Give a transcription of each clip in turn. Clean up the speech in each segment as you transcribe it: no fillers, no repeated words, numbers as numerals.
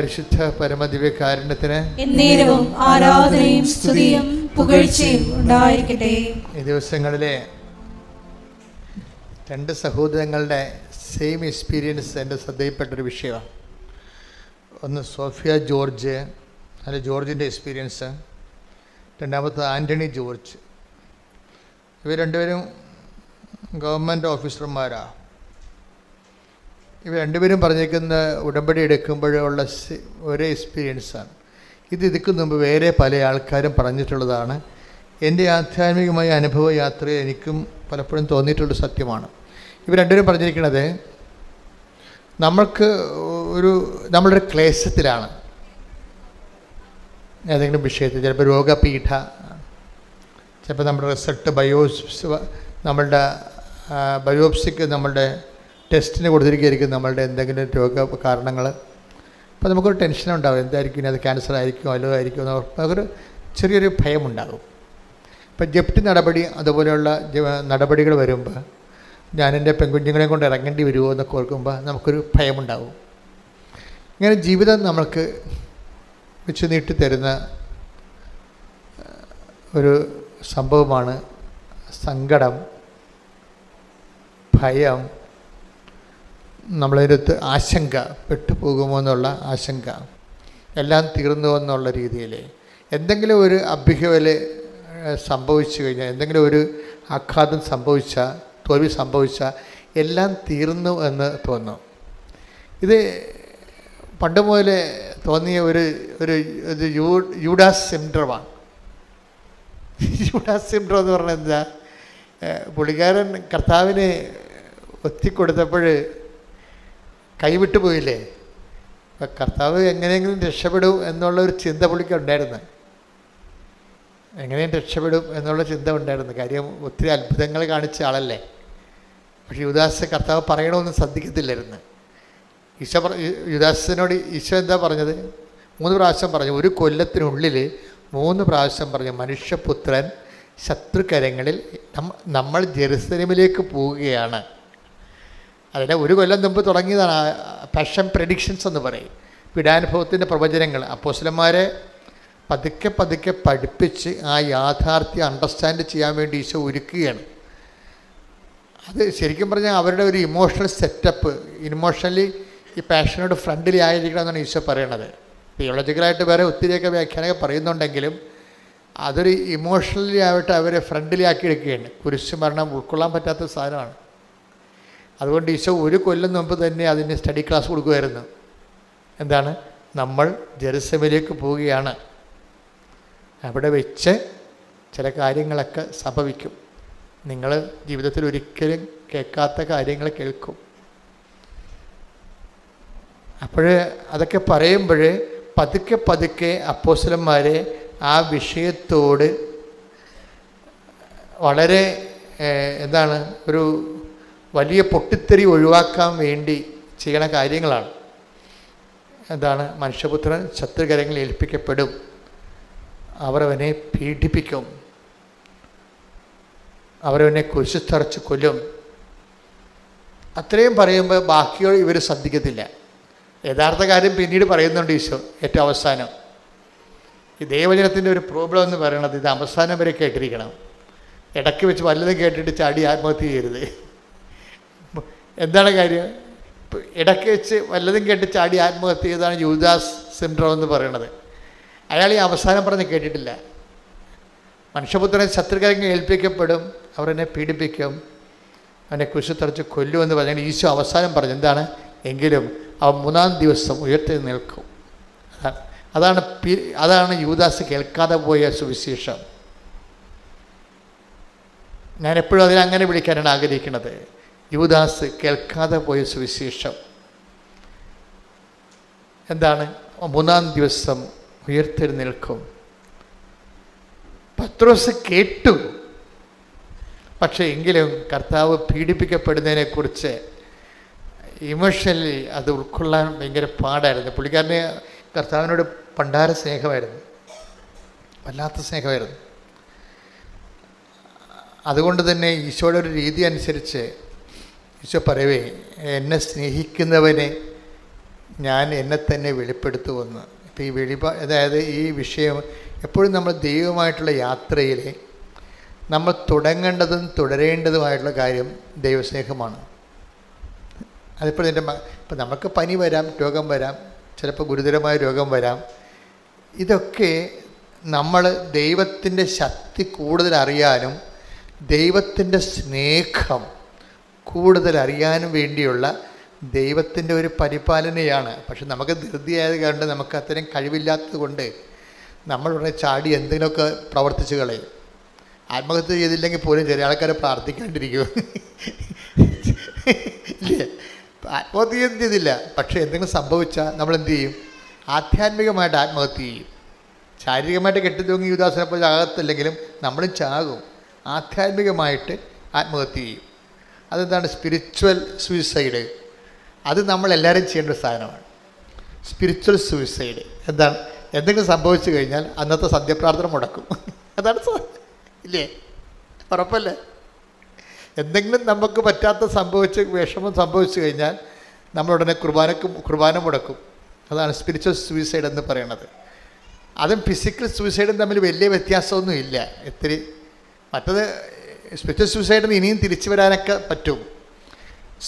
പരിശുദ്ധ പരമദിവ്യകാരുണ്യത്തിന് എന്നേരവും ആരാധനയും സ്തുതിയും പുകഴ്ചയും ഉണ്ടായിരിക്കട്ടെ. ഈ ദിവസങ്ങളിലെ രണ്ട് സഹോദരങ്ങളുടെ സെയിം എക്സ്പീരിയൻസ് എൻ്റെ ശ്രദ്ധയിൽപ്പെട്ടൊരു വിഷയമാണ്. ഒന്ന് സോഫിയ ജോർജ്, അല്ല ജോർജിൻ്റെ എക്സ്പീരിയൻസ്. രണ്ടാമത്തെ ആൻ്റണി ജോർജ്. ഇവർ രണ്ടുപേരും ഗവൺമെൻറ് ഓഫീസർമാരാണ്. ഇവർ രണ്ടുപേരും പറഞ്ഞിരിക്കുന്ന ഉടമ്പടി എടുക്കുമ്പോഴുള്ള ഒരേ എക്സ്പീരിയൻസാണ്. ഇതിക്ക് മുമ്പ് വേറെ പല ആൾക്കാരും പറഞ്ഞിട്ടുള്ളതാണ്. എൻ്റെ ആധ്യാത്മികമായ അനുഭവ യാത്രയിൽ എനിക്കും പലപ്പോഴും തോന്നിയിട്ടുള്ള സത്യമാണ്. ഇവർ രണ്ടുപേരും പറഞ്ഞിരിക്കുന്നത്, നമ്മളൊരു ക്ലേശത്തിലാണ് ഏതെങ്കിലും വിഷയത്തിൽ. ചിലപ്പോൾ രോഗപീഠ, ചിലപ്പോൾ നമ്മുടെ റിസൾട്ട് നമ്മളുടെ ബയോപ്സിക്ക് നമ്മളുടെ ടെസ്റ്റിന് കൊടുത്തിരിക്കുകയായിരിക്കും നമ്മളുടെ എന്തെങ്കിലും രോഗ കാരണങ്ങൾ. അപ്പോൾ നമുക്കൊരു ടെൻഷനുണ്ടാകും, എന്തായിരിക്കും ഇനി, അത് ക്യാൻസർ ആയിരിക്കും വല്ലതും ആയിരിക്കും എന്ന് നമുക്കൊരു ചെറിയൊരു ഭയമുണ്ടാകും. ഇപ്പം ജപ്തി നടപടി അതുപോലെയുള്ള നടപടികൾ വരുമ്പോൾ ഞാൻ എൻ്റെ പെൺകുഞ്ഞുങ്ങളെ കൊണ്ട് ഇറങ്ങേണ്ടി വരുമോ എന്നൊക്കെ ഓർക്കുമ്പോൾ നമുക്കൊരു ഭയമുണ്ടാകും. ഇങ്ങനെ ജീവിതം നമ്മൾക്ക് വെച്ച് നീട്ടിത്തരുന്ന ഒരു സംഭവമാണ് സങ്കടം, ഭയം, നമ്മളതിനകത്ത് ആശങ്ക, പെട്ടുപോകുമോ എന്നുള്ള ആശങ്ക, എല്ലാം തീർന്നു എന്നുള്ള രീതിയിൽ എന്തെങ്കിലും ഒരു അഭ്യൂഹല് സംഭവിച്ചു കഴിഞ്ഞാൽ, എന്തെങ്കിലും ഒരു ആഘാതം സംഭവിച്ചാൽ, തോൽവി സംഭവിച്ചാൽ എല്ലാം തീർന്നു എന്ന് തോന്നും. ഇത് പണ്ട് മുതലേ തോന്നിയ ഒരു യൂഡാസ് സിൻഡ്രോമാണ്. യൂഡാസ് സിൻഡ്രോം എന്ന് പറഞ്ഞാൽ എന്താ? പുള്ളിക്കാരൻ കർത്താവിനെ ഒത്തിക്കൊടുത്തപ്പോൾ കൈവിട്ടു പോയില്ലേ. അപ്പം കർത്താവ് എങ്ങനെയെങ്കിലും രക്ഷപ്പെടും എന്നുള്ളൊരു ചിന്ത പുള്ളിക്ക് ഉണ്ടായിരുന്നു. എങ്ങനെയും രക്ഷപ്പെടും എന്നുള്ള ചിന്ത ഉണ്ടായിരുന്നു. കാര്യം ഒത്തിരി അത്ഭുതങ്ങൾ കാണിച്ച ആളല്ലേ. പക്ഷേ യുദാസ് കർത്താവ് പറയണമെന്ന് ശ്രദ്ധിക്കത്തില്ലായിരുന്നു. യുദാസിനോട് ഈശോ എന്താ പറഞ്ഞത്? 3 പ്രാവശ്യം പറഞ്ഞു. ഒരു കൊല്ലത്തിനുള്ളിൽ 3 പ്രാവശ്യം പറഞ്ഞു, മനുഷ്യപുത്രൻ ശത്രുകരങ്ങളിൽ നമ്മൾ ജെറുസലേമിലേക്ക് പോവുകയാണ്. അതിന് 1 കൊല്ലം മുമ്പ് തുടങ്ങിയതാണ് പാഷൻ പ്രെഡിക്ഷൻസ് എന്ന് പറയും. പീഡാനുഭവത്തിൻ്റെ പ്രവചനങ്ങൾ അപ്പോസ്തലന്മാരെ പതുക്കെ പതുക്കെ പഠിപ്പിച്ച് ആ യാഥാർത്ഥ്യം അണ്ടർസ്റ്റാൻഡ് ചെയ്യാൻ വേണ്ടി ഈശോ ഒരുക്കുകയാണ്. അത് ശരിക്കും പറഞ്ഞാൽ അവരുടെ ഒരു ഇമോഷണൽ സെറ്റപ്പ്, ഇമോഷണലി ഈ പാഷനോട് ഫ്രണ്ട്ലി ആയിരിക്കണം എന്നാണ് ഈശോ പറയണത്. തിയോളജിക്കലായിട്ട് വേറെ ഒത്തിരിയൊക്കെ വ്യാഖ്യാനങ്ങൾ പറയുന്നുണ്ടെങ്കിലും അതൊരു ഇമോഷണലി ആയിട്ട് അവരെ ഫ്രണ്ട്ലി ആക്കി എടുക്കുകയാണ്. കുരിശ് മരണം ഉൾക്കൊള്ളാൻ പറ്റാത്ത സാധനമാണ്. അതുകൊണ്ട് ഈശോ 1 കൊല്ലം മുമ്പ് തന്നെ അതിന് സ്റ്റഡി ക്ലാസ് കൊടുക്കുമായിരുന്നു. എന്താണ്? നമ്മൾ ജെറുസലേമിലേക്ക് പോവുകയാണ്, അവിടെ വെച്ച് ചില കാര്യങ്ങളൊക്കെ സംഭവിക്കും, നിങ്ങൾ ജീവിതത്തിൽ ഒരിക്കലും കേൾക്കാത്ത കാര്യങ്ങൾ കേൾക്കും. അപ്പോൾ അതൊക്കെ പറയുമ്പോൾ പതുക്കെ പതുക്കെ അപ്പോസ്തലന്മാരെ ആ വിഷയത്തോട് വളരെ ഒരു വലിയ പൊട്ടിത്തെറി ഒഴിവാക്കാൻ വേണ്ടി ചെയ്യണ കാര്യങ്ങളാണ്. എന്താണ്? മനുഷ്യപുത്രൻ ശത്രുകരങ്ങളിൽ ഏൽപ്പിക്കപ്പെടും, അവർ അവനെ പീഡിപ്പിക്കും, അവരവനെ കുരിശിൽ തറച്ച് കൊല്ലും. അത്രയും പറയുമ്പോൾ ബാക്കിയോ ഇവർ ശ്രദ്ധിക്കത്തില്ല. യഥാർത്ഥ കാര്യം പിന്നീട് പറയുന്നുണ്ട് ഈശോ ഏറ്റവും അവസാനം. ഈ ദൈവവചനത്തിൻ്റെ ഒരു പ്രോബ്ലം എന്ന് പറയുന്നത് ഇത് അവസാനം വരെ കേട്ടിരിക്കണം. ഇടയ്ക്ക് വെച്ച് വല്ലതും കേട്ടിട്ട് ചാടി ആത്മഹത്യ ചെയ്യരുത്. എന്താണ് കാര്യം? ഇടയ്ക്ക് വെച്ച് വല്ലതും കേട്ട് ചാടി ആത്മഹത്യ ചെയ്താണ് യൂദാസ് സിൻഡ്രോം എന്ന് പറയുന്നത്. അയാൾ ഈ അവസാനം പറഞ്ഞ് കേട്ടിട്ടില്ല. മനുഷ്യപുത്രനെ ശത്രുകരങ്ങൾ ഏൽപ്പിക്കപ്പെടും, അവരെന്നെ പീഡിപ്പിക്കും, അവനെ കുരിശിൽ തറച്ച് കൊല്ലുമെന്ന് പറഞ്ഞാൽ ഈശോ അവസാനം പറഞ്ഞു എന്താണ്? എങ്കിലും അവൻ 3-ാം ദിവസം ഉയർത്തെഴുന്നേൽക്കും. അതാണ് യൂദാസ് കേൾക്കാതെ പോയ സുവിശേഷം. ഞാൻ എപ്പോഴും അതിനങ്ങനെ വിളിക്കാനാണ് ആഗ്രഹിക്കുന്നത്. യൂദാസ് കേൾക്കാതെ പോയ സുവിശേഷം എന്താണ്? 3-ാം ദിവസം ഉയർത്തെഴുന്നേൽക്കും. പത്രോസ് കേട്ടു, പക്ഷേ എങ്കിലും കർത്താവ് പീഡിപ്പിക്കപ്പെടുന്നതിനെക്കുറിച്ച് ഇമോഷണലി അത് ഉൾക്കൊള്ളാൻ ഭയങ്കര പാടായിരുന്നു. പുള്ളിക്കാരന് കർത്താവിനോട് പണ്ടാര സ്നേഹമായിരുന്നു, വല്ലാത്ത സ്നേഹമായിരുന്നു. അതുകൊണ്ട് തന്നെ ഈശോയുടെ ഒരു രീതി അനുസരിച്ച് ഈശോ പറയവേ, എന്നെ സ്നേഹിക്കുന്നവനെ ഞാൻ എന്നെ തന്നെ വെളിപ്പെടുത്തുമെന്ന്. ഇപ്പോൾ ഈ അതായത് ഈ വിഷയം എപ്പോഴും നമ്മൾ ദൈവമായിട്ടുള്ള യാത്രയിൽ നമ്മൾ തുടങ്ങേണ്ടതും തുടരേണ്ടതുമായിട്ടുള്ള കാര്യം ദൈവസ്നേഹമാണ്. അതിപ്പോൾ ഇപ്പം നമുക്ക് പനി വരാം, രോഗം വരാം, ചിലപ്പോൾ ഗുരുതരമായ രോഗം വരാം. ഇതൊക്കെ നമ്മൾ ദൈവത്തിൻ്റെ ശക്തി കൂടുതൽ അറിയാനും ദൈവത്തിൻ്റെ സ്നേഹം കൂടുതൽ അറിയാനും വേണ്ടിയുള്ള ദൈവത്തിൻ്റെ ഒരു പരിപാലനയാണ്. പക്ഷെ നമുക്ക് ധൃതിയായത് കൊണ്ട് നമുക്ക് അത്രയും കഴിവില്ലാത്തത് കൊണ്ട് നമ്മളുടെ ചാടി എന്തെങ്കിലുമൊക്കെ പ്രവർത്തിച്ച് കളയും. ആത്മഹത്യ ചെയ്തില്ലെങ്കിൽ പോലും ചെറിയ ആൾക്കാരെ പ്രാർത്ഥിക്കാണ്ടിരിക്കും ഇല്ലേ? ആത്മഹത്യ ചെയ്തില്ല, പക്ഷേ എന്തെങ്കിലും സംഭവിച്ചാൽ നമ്മളെന്ത് ചെയ്യും? ആധ്യാത്മികമായിട്ട് ആത്മഹത്യ ചെയ്യും. ശാരീരികമായിട്ട് കെട്ടിത്തൂങ്ങി യുദാസിനെ പോലെ ചാകത്തില്ലെങ്കിലും നമ്മളും ചാകും. ആധ്യാത്മികമായിട്ട് ആത്മഹത്യ ചെയ്യും. അതെന്താണ്? Spiritual suicide. അത് നമ്മളെല്ലാവരും ചെയ്യേണ്ട ഒരു സാധനമാണ്. സ്പിരിച്വൽ സൂയിസൈഡ് എന്താണ്? എന്തെങ്കിലും സംഭവിച്ചു കഴിഞ്ഞാൽ അന്നത്തെ സന്ധ്യപ്രാർത്ഥന മുടക്കും. അതാണ് ഇല്ലേ? ഉറപ്പല്ലേ? എന്തെങ്കിലും നമുക്ക് പറ്റാത്ത വിഷമം സംഭവിച്ചു കഴിഞ്ഞാൽ നമ്മളുടനെ കുർബാന മുടക്കും. അതാണ് സ്പിരിച്വൽ സൂയിസൈഡ് എന്ന് പറയുന്നത്. അതും ഫിസിക്കൽ സൂയിസൈഡും തമ്മിൽ വലിയ വ്യത്യാസമൊന്നും ഇല്ല. ഇത്തിരി മറ്റത് സ്പിരിച്വൽ സൂയിസൈഡിന് ഇനിയും തിരിച്ചു വരാനൊക്കെ പറ്റും.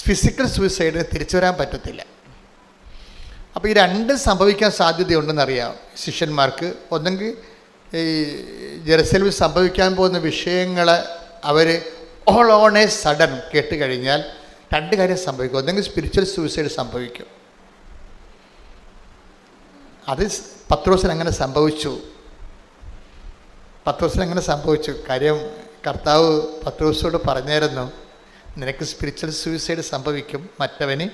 ഫിസിക്കൽ സൂയിസൈഡിന് തിരിച്ചു വരാൻ പറ്റത്തില്ല. അപ്പോൾ ഈ രണ്ടും സംഭവിക്കാൻ സാധ്യതയുണ്ടെന്നറിയാം ശിഷ്യന്മാർക്ക്. ഒന്നെങ്കിൽ ഈ ജെറുസലേമിൽ സംഭവിക്കാൻ പോകുന്ന വിഷയങ്ങൾ അവർ ഓൾ ഓൺ എ സഡൻ കേട്ട് കഴിഞ്ഞാൽ രണ്ട് കാര്യം സംഭവിക്കും. ഒന്നെങ്കിൽ സ്പിരിച്വൽ സൂയിസൈഡ് സംഭവിക്കും. അത് പത്രോസിന് അങ്ങനെ സംഭവിച്ചു. കാര്യം കർത്താവ് പത്രോസിനോട് പറഞ്ഞായിരുന്നു, നിനക്ക് സ്പിരിച്വൽ സൂയിസൈഡ് സംഭവിക്കും, മറ്റവന്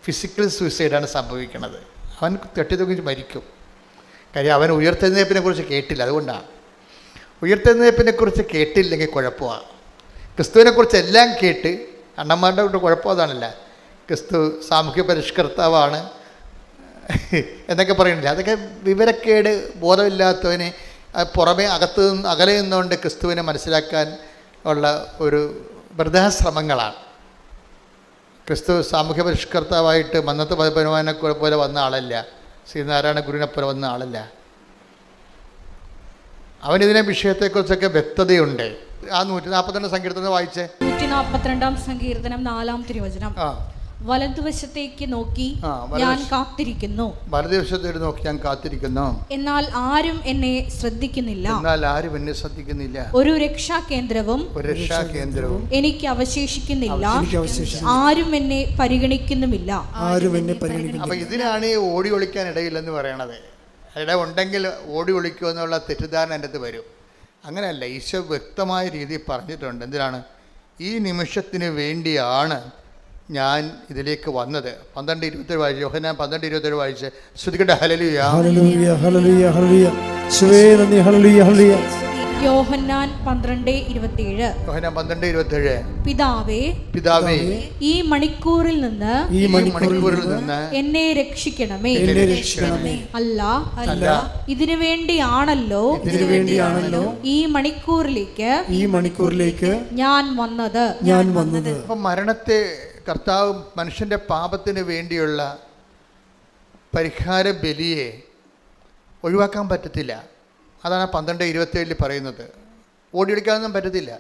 ഫിസിക്കൽ സൂയിസൈഡാണ് സംഭവിക്കുന്നത്. അവൻ തട്ടിത്തൂങ്ങി മരിക്കും. കാര്യം അവൻ ഉയർത്തെഴുന്നേൽപ്പിനെക്കുറിച്ച് കേട്ടില്ല. അതുകൊണ്ടാണ്. ഉയർത്തെഴുന്നേൽപ്പിനെക്കുറിച്ച് കേട്ടില്ലെങ്കിൽ കുഴപ്പമാണ്. ക്രിസ്തുവിനെക്കുറിച്ച് എല്ലാം കേട്ട് അണ്ണന്മാരുടെ കൊണ്ട് കുഴപ്പം അതാണല്ല. ക്രിസ്തു സാമൂഹ്യ പരിഷ്കർത്താവാണ് എന്നൊക്കെ പറയുന്നില്ല. അതൊക്കെ വിവരക്കേട്, ബോധമില്ലാത്തവന് പുറമേ അകലെ നിന്നുകൊണ്ട് ക്രിസ്തുവിനെ മനസ്സിലാക്കാൻ ഉള്ള ഒരു വൃഥാശ്രമങ്ങളാണ്. ക്രിസ്തു സാമൂഹ്യ പരിഷ്കർത്താവായിട്ട് മന്നത്ത് പരമാനെ പോലെ വന്ന ആളല്ല. ശ്രീനാരായണ ഗുരുവിനെ പോലെ വന്ന ആളല്ല. അവനിതിനെ വിഷയത്തെക്കുറിച്ചൊക്കെ വ്യക്തതയുണ്ട്. ആ 142 സങ്കീർത്തനം വായിച്ചേ. 142 സങ്കീർത്തനം 4-ാം തിരുവചനം. വലതുവശത്തേക്ക് നോക്കി ഞാൻ കാത്തിരിക്കുന്നു. വലതുവശത്തേക്ക് നോക്കി ഞാൻ കാത്തിരിക്കുന്നു. എന്നാൽ ആരും എന്നെ ശ്രദ്ധിക്കുന്നില്ല. ഒരു രക്ഷാകേന്ദ്രവും എനിക്ക് അവശേഷിക്കുന്നില്ല. ആരും എന്നെ പരിഗണിക്കുന്നുമില്ല. അപ്പൊ ഇതിനാണ് ഈ ഓടി ഒളിക്കാൻ ഇടയില്ലെന്ന് പറയണത്. ഇട ഉണ്ടെങ്കിൽ ഓടി ഒളിക്കുക എന്നുള്ള തെറ്റിദ്ധാരണ എൻ്റെ അടുത്ത് വരും. അങ്ങനെയല്ല. ഈശോ വ്യക്തമായ രീതിയിൽ പറഞ്ഞിട്ടുണ്ട്. എന്തിനാണ്? ഈ നിമിഷത്തിന് വേണ്ടിയാണ് ഞാൻ ഇതിലേക്ക് വന്നത്. 12:27 വായിച്ചു. യോഹന്നാൻ 12:27 വായിച്ച് ശ്രുതികട്ടെ. ഹല്ലേലൂയ, ഹല്ലേലൂയ, ഹല്ലേലൂയ, ഹല്ലേലൂയ. യേശുവേ നന്ദി. ഹല്ലേലൂയ, ഹല്ലേലൂയ. യോഹന്നാൻ 12:27. യോഹന്നാൻ 12:27. പിതാവേ ഈ മണിക്കൂറിൽ നിന്ന് എന്നെ രക്ഷിക്കണമേ. അല്ല ഇതിനു വേണ്ടിയാണല്ലോ ഈ മണിക്കൂറിലേക്ക് ഞാൻ വന്നത്. അപ്പം മരണത്തെ കർത്താവ് മനുഷ്യൻ്റെ പാപത്തിന് വേണ്ടിയുള്ള പരിഹാര ബലിയെ ഒഴിവാക്കാൻ പറ്റത്തില്ല. അതാണ് 12:27 പറയുന്നത്. ഓടിയൊടിക്കാനൊന്നും പറ്റത്തില്ല.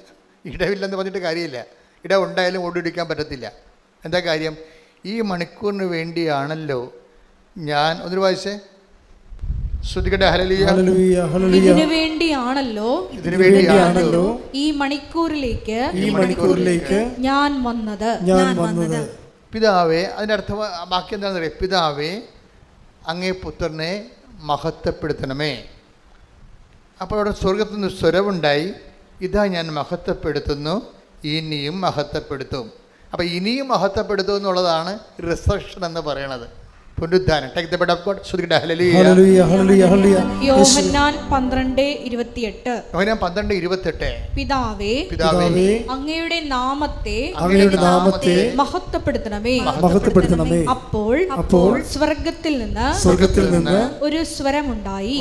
ഇടവില്ലെന്ന് പറഞ്ഞിട്ട് കാര്യമില്ല. ഇട ഉണ്ടായാലും ഓടിയൊടിക്കാൻ പറ്റത്തില്ല. എന്താ കാര്യം? ഈ മണിക്കൂറിന് വേണ്ടിയാണല്ലോ ഞാൻ. ഒന്നൊരു വായിച്ചേ. ശ്രുതികട്ടെ. ഹല്ലേലൂയ, ഹല്ലേലൂയ, ഹല്ലേലൂയ. ഇതിനു വേണ്ടിയാണല്ലോ ഈ മണിക്കൂറിലേക്ക് ഞാൻ വന്നത്. പിതാവേ, അതിൻ്റെ അർത്ഥം ബാക്കി എന്താണെന്ന് അറിയാം. പിതാവേ, അങ്ങേ പുത്രനെ മഹത്വപ്പെടുത്തണമേ. അപ്പോൾ അവിടെ സ്വർഗത്തിൽ നിന്ന് സ്വരമുണ്ടായി, ഇതാ ഞാൻ മഹത്വപ്പെടുത്തുന്നു, ഇനിയും മഹത്വപ്പെടുത്തും. അപ്പോൾ ഇനിയും മഹത്വപ്പെടുത്തും എന്നുള്ളതാണ് റിസറക്ഷൻ എന്ന് പറയുന്നത്. പുനരുദ്ധാനം. Take the word of God. ശ്രുതികട്ടെ. ഹല്ലേലൂയ, ഹല്ലേലൂയ, ഹല്ലേലൂയ, ഹല്ലേലൂയ. യോഹന്നാൻ 12:28. യോഹന്നാൻ 12:28. പിതാവേ അങ്ങയുടെ നാമത്തെ മഹത്വപ്പെടുത്തണമേ. അപ്പോൾ സ്വർഗത്തിൽ നിന്ന് ഒരു സ്വരമുണ്ടായി.